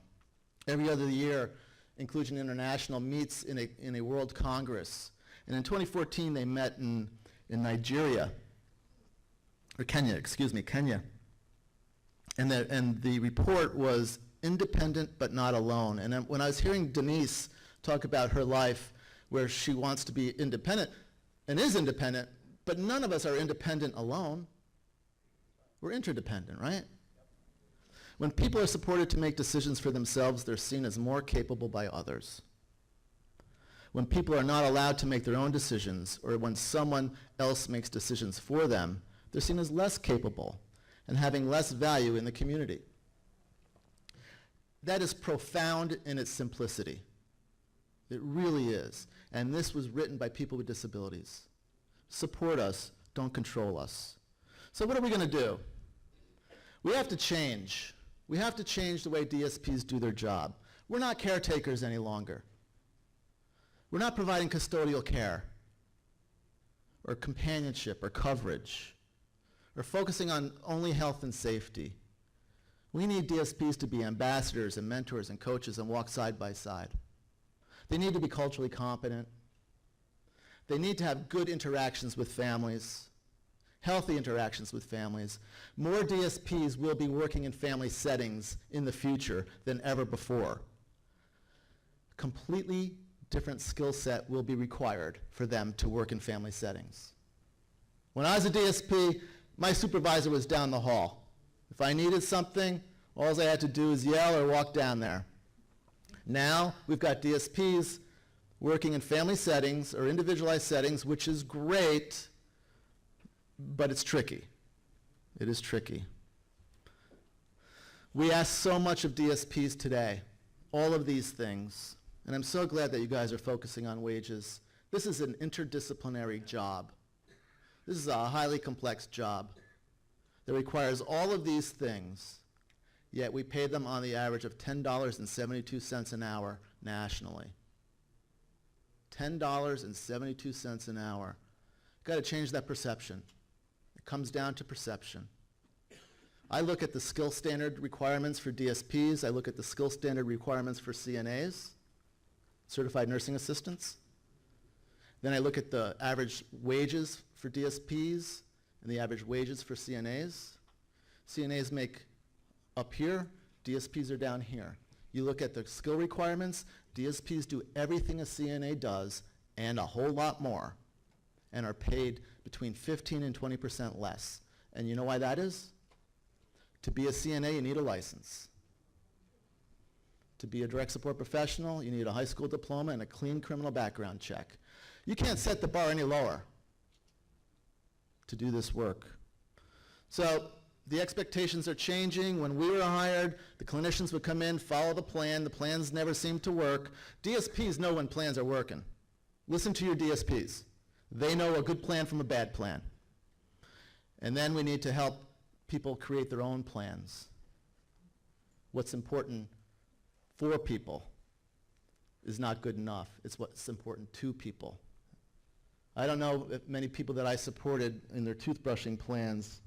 Every other year, Inclusion International meets in a World Congress. And in 2014, they met in Nigeria, or Kenya, excuse me, Kenya. And the report was independent but not alone. And when I was hearing Denise talk about her life, where she wants to be independent and is independent, but none of us are independent alone. We're interdependent, right? When people are supported to make decisions for themselves, they're seen as more capable by others. When people are not allowed to make their own decisions, or when someone else makes decisions for them, they're seen as less capable and having less value in the community. That is profound in its simplicity. It really is. And this was written by people with disabilities. Support us, don't control us. So what are we going to do? We have to change. We have to change the way DSPs do their job. We're not caretakers any longer. We're not providing custodial care or companionship or coverage or focusing on only health and safety. We need DSPs to be ambassadors and mentors and coaches and walk side by side. They need to be culturally competent. They need to have good interactions with families, healthy interactions with families. More DSPs will be working in family settings in the future than ever before. Completely different skill set will be required for them to work in family settings. When I was a DSP, my supervisor was down the hall. If I needed something, all I had to do is yell or walk down there. Now, we've got DSPs working in family settings or individualized settings, which is great, but it's tricky. It is tricky. We ask so much of DSPs today, all of these things, and I'm so glad that you guys are focusing on wages. This is an interdisciplinary job. This is a highly complex job that requires all of these things, yet we pay them on the average of $10.72 an hour nationally. $10.72 an hour. Got to change that perception. It comes down to perception. I look at the skill standard requirements for DSPs. I look at the skill standard requirements for CNAs, certified nursing assistants. Then I look at the average wages for DSPs and the average wages for CNAs. CNAs make up here, DSPs are down here. You look at the skill requirements, DSPs do everything a CNA does and a whole lot more, and are paid between 15 and 20% less. And you know why that is? To be a CNA, you need a license. To be a direct support professional, you need a high school diploma and a clean criminal background check. You can't set the bar any lower to do this work. So the expectations are changing. When we were hired, the clinicians would come in, follow the plan. The plans never seem to work. DSPs know when plans are working. Listen to your DSPs. They know a good plan from a bad plan. And then we need to help people create their own plans. What's important for people is not good enough. It's what's important to people. I don't know if many people that I supported in their toothbrushing plans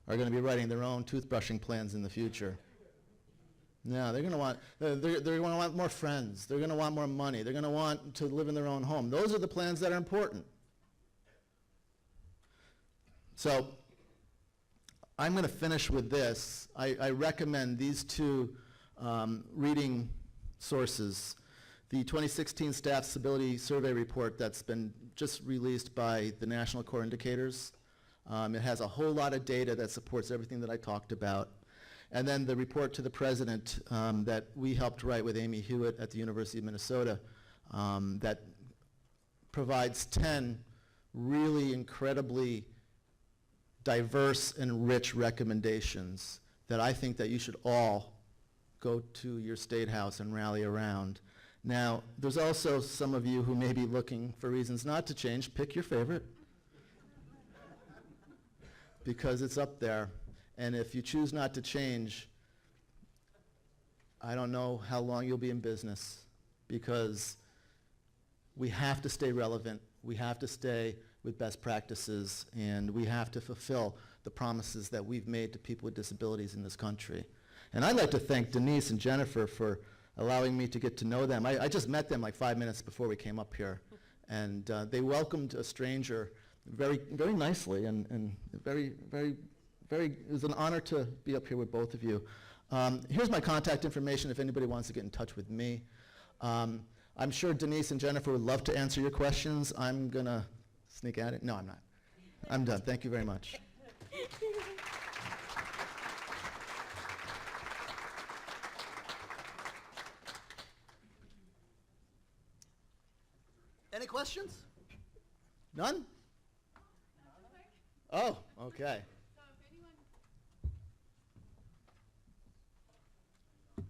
are going to be writing their own toothbrushing plans in the future. No, they're going to want more friends. They're going to want more money. They're going to want to live in their own home. Those are the plans that are important. So I'm going to finish with this. I recommend these two reading sources. The 2016 Staff Disability Survey Report that's been just released by the National Core Indicators. It has a whole lot of data that supports everything that I talked about. And then the report to the President that we helped write with Amy Hewitt at the University of Minnesota that provides 10 really incredibly diverse and rich recommendations that I think that you should all go to your state house and rally around. Now, there's also some of you who may be looking for reasons not to change. Pick your favorite because it's up there. And if you choose not to change, I don't know how long you'll be in business because we have to stay relevant. We have to stay with best practices, and we have to fulfill the promises that we've made to people with disabilities in this country. And I'd like to thank Denise and Jennifer for allowing me to get to know them. I just met them like 5 minutes before we came up here, and they welcomed a stranger very, very nicely, and very, very, very, it was an honor to be up here with both of you. Here's my contact information if anybody wants to get in touch with me. I'm sure Denise and Jennifer would love to answer your questions. I'm going to sneak at it. No, I'm not. I'm done. Thank you very much. Any questions? None? Oh, okay. Is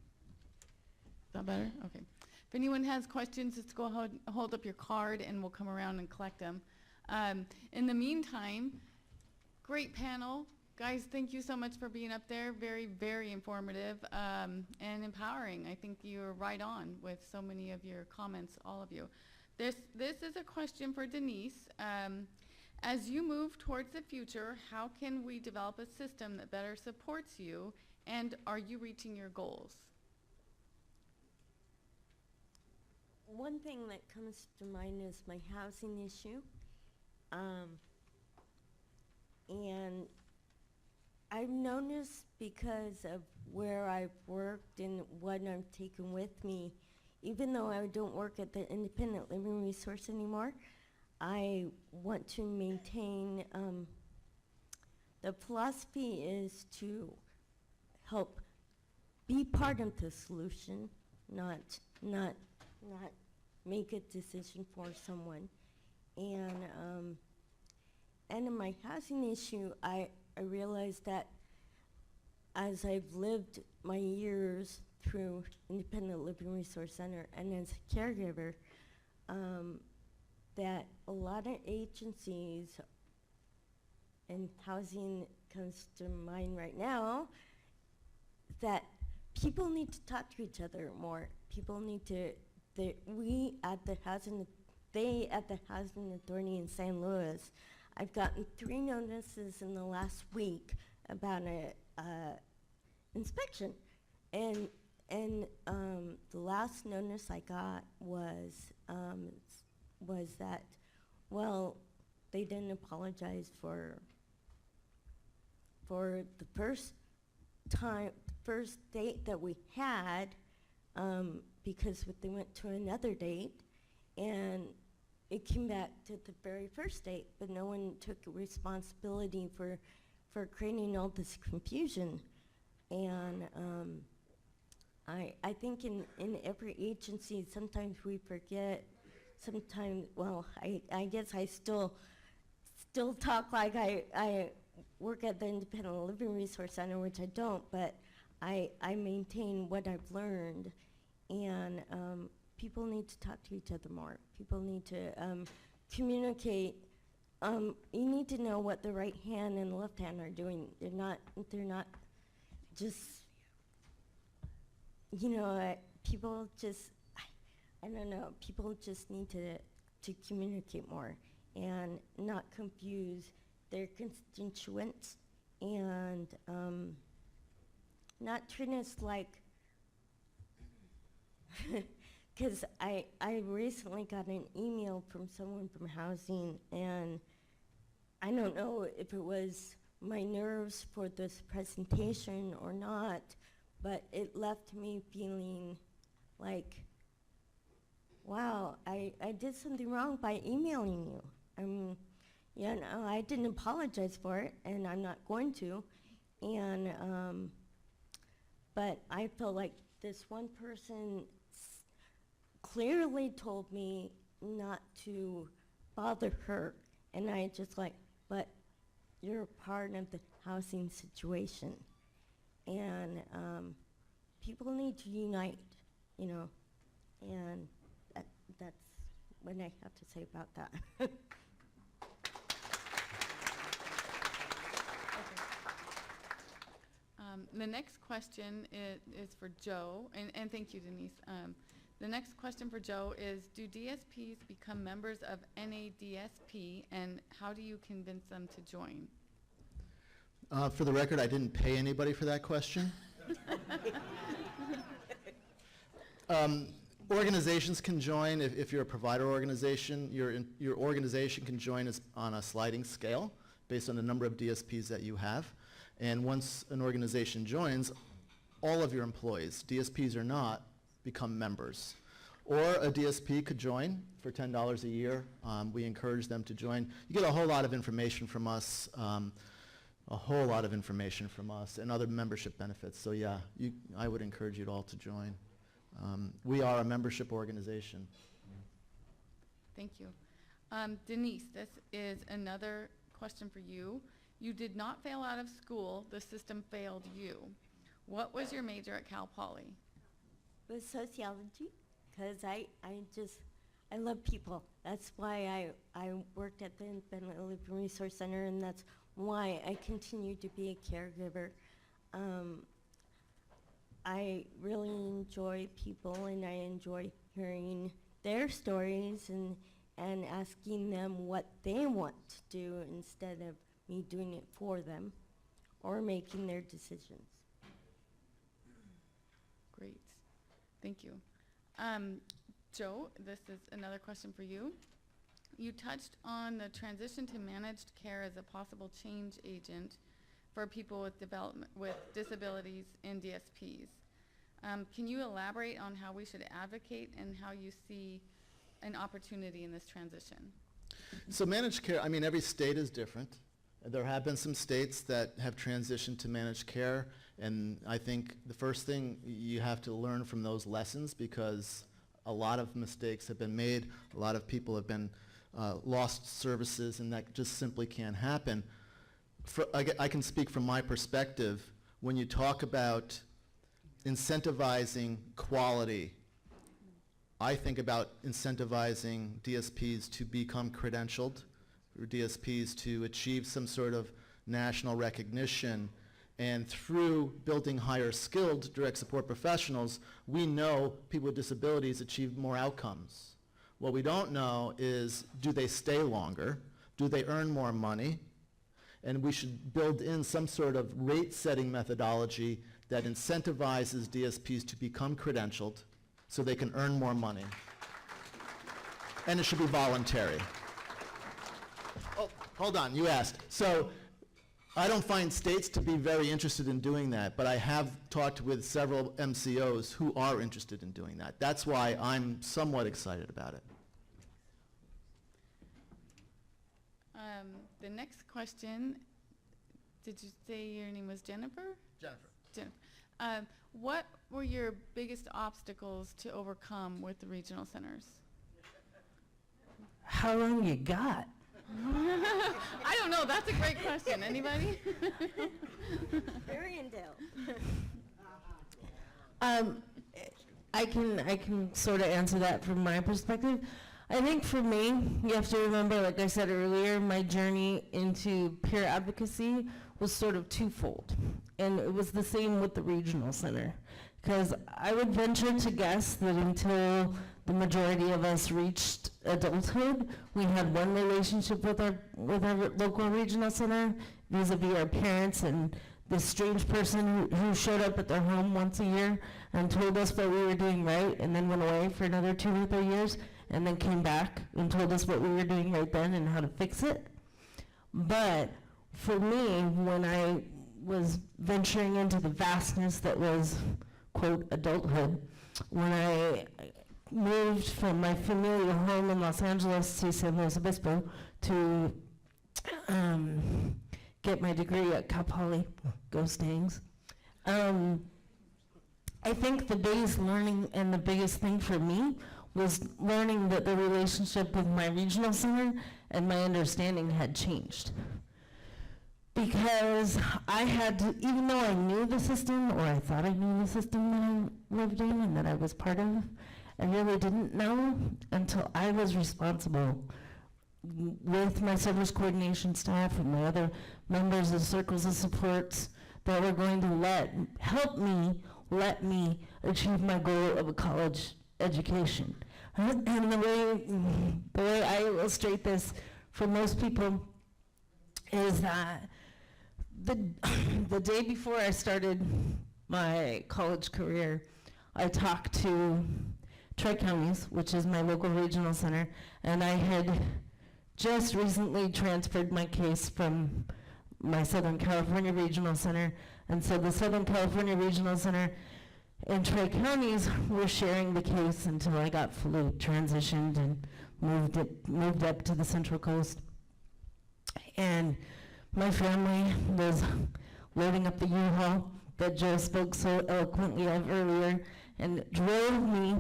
that better? Okay. If anyone has questions, just go hold up your card and we'll come around and collect them. In the meantime, great panel. Guys, thank you so much for being up there. Very, very informative and empowering. I think you're right on with so many of your comments, all of you. This is a question for Denise. As you move towards the future, how can we develop a system that better supports you, and are you reaching your goals? One thing that comes to mind is my housing issue. And I've noticed because of where I've worked and what I've taken with me, even though I don't work at the Independent Living Resource anymore, I want to maintain, the philosophy is to help be part of the solution, not make a decision for someone. And in my housing issue, I realized that as I've lived my years through Independent Living Resource Center and as a caregiver, that a lot of agencies, and housing comes to mind right now, that people need to talk to each other more. People need to, they at the Housing Authority in St. Louis, I've gotten 3 notices in the last week about a inspection, and the last notice I got was that, well, they didn't apologize for the first date that we had, because they went to another date, and it came back to the very first date, but no one took responsibility for creating all this confusion. And I think in every agency, sometimes we forget, sometimes, well, I guess I still talk like I work at the Independent Living Resource Center, which I don't, but I maintain what I've learned. And people need to talk to each other more. People need to communicate. You need to know what the right hand and the left hand are doing. They're not just, people just, I don't know, people just need to communicate more and not confuse their constituents, and not treat us like, because I recently got an email from someone from housing, and I don't know if it was my nerves for this presentation or not, but it left me feeling like, wow, I did something wrong by emailing you. I didn't apologize for it, and I'm not going to. And but I felt like this one person clearly told me not to bother her, and I just like, but you're part of the housing situation, and people need to unite, and that's what I have to say about that. The next question is for Joe, and thank you, Denise. The next question for Joe is, do DSPs become members of NADSP, and how do you convince them to join? For the record, I didn't pay anybody for that question. Organizations can join. If you're a provider organization, your organization can join on a sliding scale based on the number of DSPs that you have. And once an organization joins, all of your employees, DSPs or not, become members. Or a DSP could join for $10 a year. We encourage them to join. You get a whole lot of information from us, and other membership benefits. So yeah, I would encourage you all to join. We are a membership organization. Thank you. Denise, this is another question for you. You did not fail out of school. The system failed you. What was your major at Cal Poly? It was sociology, because I love people. That's why I worked at the Independent Living Resource Center, and that's why I continue to be a caregiver. I really enjoy people, and I enjoy hearing their stories and asking them what they want to do instead of me doing it for them or making their decisions. Great. Thank you. Joe, this is another question for you. You touched on the transition to managed care as a possible change agent for people with disabilities and DSPs. Can you elaborate on how we should advocate and how you see an opportunity in this transition? So managed care, every state is different. There have been some states that have transitioned to managed care, and I think the first thing you have to learn from those lessons, because a lot of mistakes have been made, a lot of people have been lost services, and that just simply can't happen. I can speak from my perspective. When you talk about incentivizing quality, I think about incentivizing DSPs to become credentialed, or DSPs to achieve some sort of national recognition, and through building higher skilled direct support professionals, we know people with disabilities achieve more outcomes. What we don't know is, do they stay longer? Do they earn more money? And we should build in some sort of rate-setting methodology that incentivizes DSPs to become credentialed so they can earn more money. And it should be voluntary. Oh, hold on, you asked. So I don't find states to be very interested in doing that, but I have talked with several MCOs who are interested in doing that. That's why I'm somewhat excited about it. The next question, did you say your name was Jennifer? Jennifer. Jennifer. What were your biggest obstacles to overcome with the regional centers? How long you got? I don't know. That's a great question. Anybody? Very in depth. I can sort of answer that from my perspective. I think for me, you have to remember, like I said earlier, my journey into peer advocacy was sort of twofold. And it was the same with the regional center. Because I would venture to guess that until the majority of us reached adulthood, we had one relationship with our local regional center vis-a-vis our parents and this strange person who showed up at their home once a year and told us what we were doing right and then went away for another 2 or 3 years and then came back and told us what we were doing right then and how to fix it. But for me, when I was venturing into the vastness that was, quote, adulthood, when I moved from my familial home in Los Angeles to San Luis Obispo to get my degree at Cal Poly, go Stangs. I think the biggest learning and the biggest thing for me was learning that the relationship with my regional center and my understanding had changed. Because I had to, even though I knew the system, or I thought I knew the system that I lived in and that I was part of, I really didn't know until I was responsible with my service coordination staff and my other members of circles of supports that were going to help me achieve my goal of a college education. And the way I illustrate this for most people is that the day before I started my college career, I talked to Tri-Counties, which is my local regional center, and I had just recently transferred my case from my Southern California Regional Center, and so the Southern California Regional Center and Tri-Counties were sharing the case until I got fully transitioned and moved up to the Central Coast. And my family was loading up the U-Haul that Joe spoke so eloquently of earlier and drove me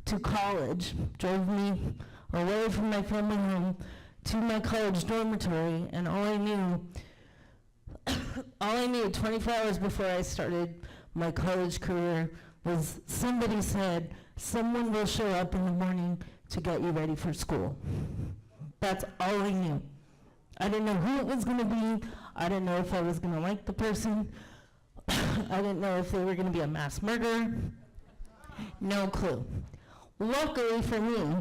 to college, drove me away from my family home to my college dormitory, and all I knew 24 hours before I started my college career was somebody said, someone will show up in the morning to get you ready for school. That's all I knew. I didn't know who it was going to be. I didn't know if I was going to like the person. I didn't know if they were going to be a mass murderer. No clue. Luckily for me,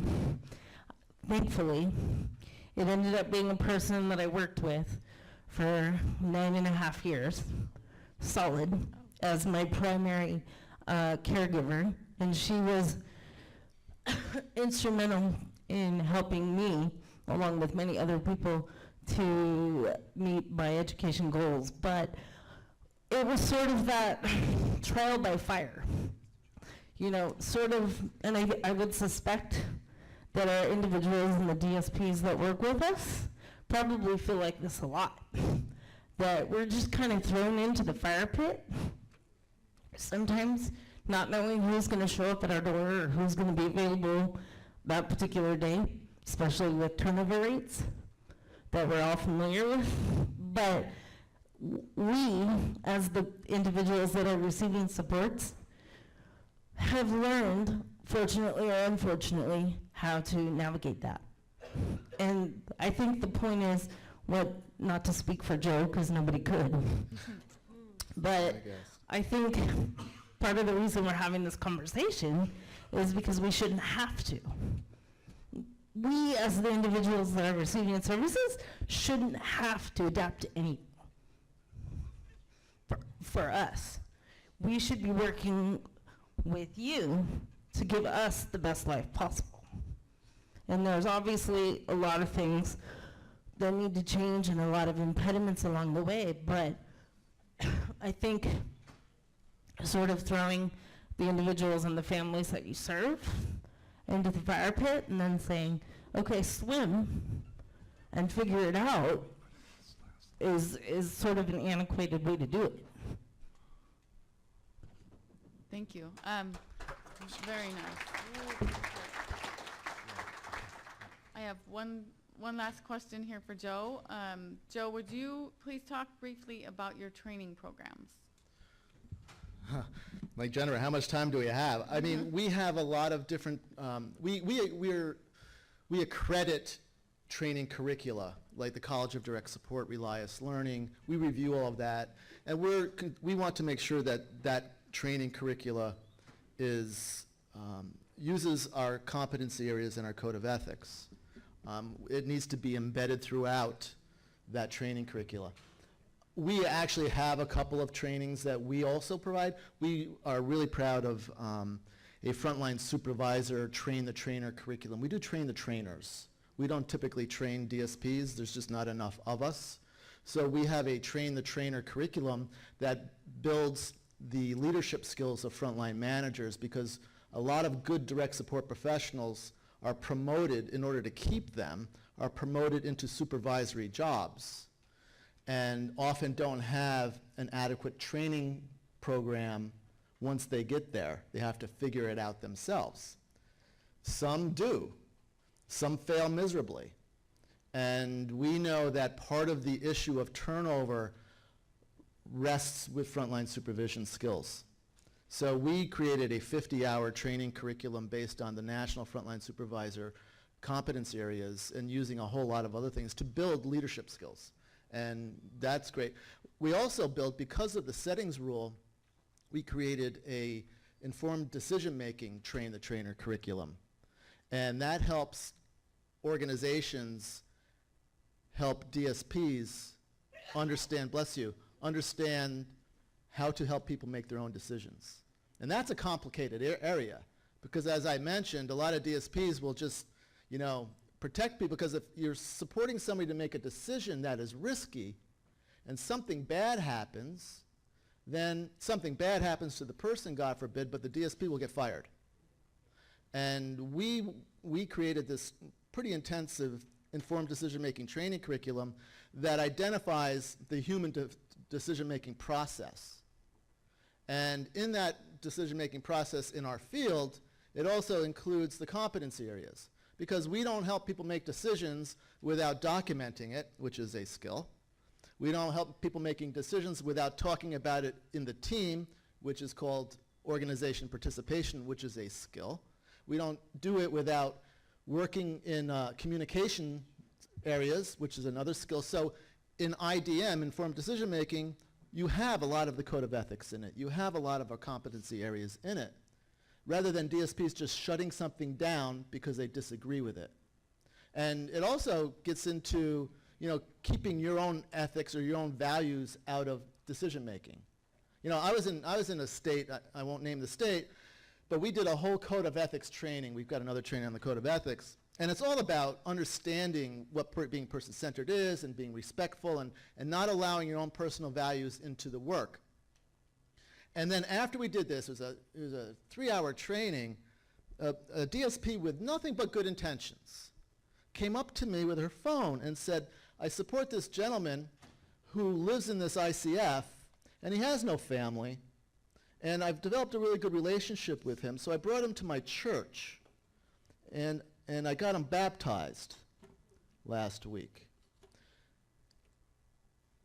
thankfully, it ended up being a person that I worked with for 9.5 years, solid, as my primary caregiver. And she was instrumental in helping me, along with many other people, to meet my education goals. But it was sort of that trial by fire. You know, sort of, and I would suspect that our individuals and the DSPs that work with us probably feel like this a lot. That we're just kind of thrown into the fire pit, sometimes not knowing who's going to show up at our door or who's going to be available that particular day, especially with turnover rates that we're all familiar with. But we, as the individuals that are receiving supports, have learned, fortunately or unfortunately, how to navigate that. And I think the point is, not to speak for Joe, because nobody could, but I think part of the reason we're having this conversation is because we shouldn't have to. we as the individuals that are receiving services shouldn't have to adapt to anything. For us, we should be working with you to give us the best life possible. And there's obviously a lot of things that need to change and a lot of impediments along the way, but I think sort of throwing the individuals and the families that you serve into the fire pit and then saying, okay, swim and figure it out is sort of an antiquated way to do it. Thank you. Very nice. I have one last question here for Joe. Joe, would you please talk briefly about your training programs? Like Jennifer, how much time do we have? I mean, we have a lot of different, we accredit training curricula, like the College of Direct Support, Relias Learning. We review all of that, and we want to make sure that that training curricula is, uses our competency areas in our code of ethics. It needs to be embedded throughout that training curricula. We actually have a couple of trainings that we also provide. We are really proud of a frontline supervisor train the trainer curriculum. We do train the trainers. We don't typically train DSPs. There's just not enough of us. So we have a train the trainer curriculum that builds the leadership skills of frontline managers, because a lot of good direct support professionals are promoted, in order to keep them, are promoted into supervisory jobs, and often don't have an adequate training program once they get there. They have to figure it out themselves. Some do. Some fail miserably. And we know that part of the issue of turnover rests with frontline supervision skills. So we created a 50-hour training curriculum based on the National Frontline Supervisor competence areas and using a whole lot of other things to build leadership skills. And that's great. We also built, because of the settings rule, we created a informed decision-making train the trainer curriculum. And that helps organizations help DSPs understand, bless you, understand how to help people make their own decisions. And that's a complicated area, because as I mentioned, a lot of DSPs will just, you know, protect people, because if you're supporting somebody to make a decision that is risky and something bad happens, then something bad happens to the person, God forbid, but the DSP will get fired. And we created this pretty intensive informed decision-making training curriculum that identifies the human decision-making process. And in that decision-making process in our field, it also includes the competency areas, because we don't help people make decisions without documenting it, which is a skill. We don't help people making decisions without talking about it in the team, which is called organization participation, which is a skill. We don't do it without working in communication areas, which is another skill. So in IDM, informed decision making, you have a lot of the code of ethics in it. You have a lot of our competency areas in it, rather than DSPs just shutting something down because they disagree with it. And it also gets into, you know, keeping your own ethics or your own values out of decision making. You know, I was in a state, I won't name the state, but we did a whole code of ethics training. We've got another training on the code of ethics. And it's all about understanding what being person-centered is, and being respectful, and not allowing your own personal values into the work. And then after we did this, it was a 3-hour training, a DSP with nothing but good intentions came up to me with her phone and said, I support this gentleman who lives in this ICF, and he has no family, and I've developed a really good relationship with him, so I brought him to my church, and I got him baptized last week.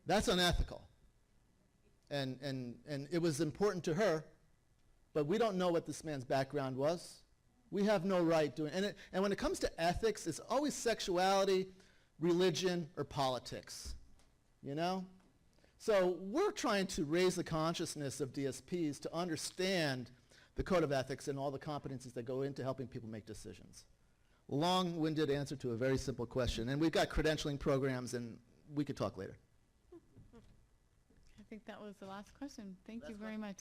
That's unethical. And it was important to her, but we don't know what this man's background was. We have no right doing it. And when it comes to ethics, it's always sexuality, religion, or politics, you know? So we're trying to raise the consciousness of DSPs to understand the code of ethics and all the competencies that go into helping people make decisions. long-winded answer to a very simple question. And we've got credentialing programs, and we could talk later. I think that was the last question. Thank you very much.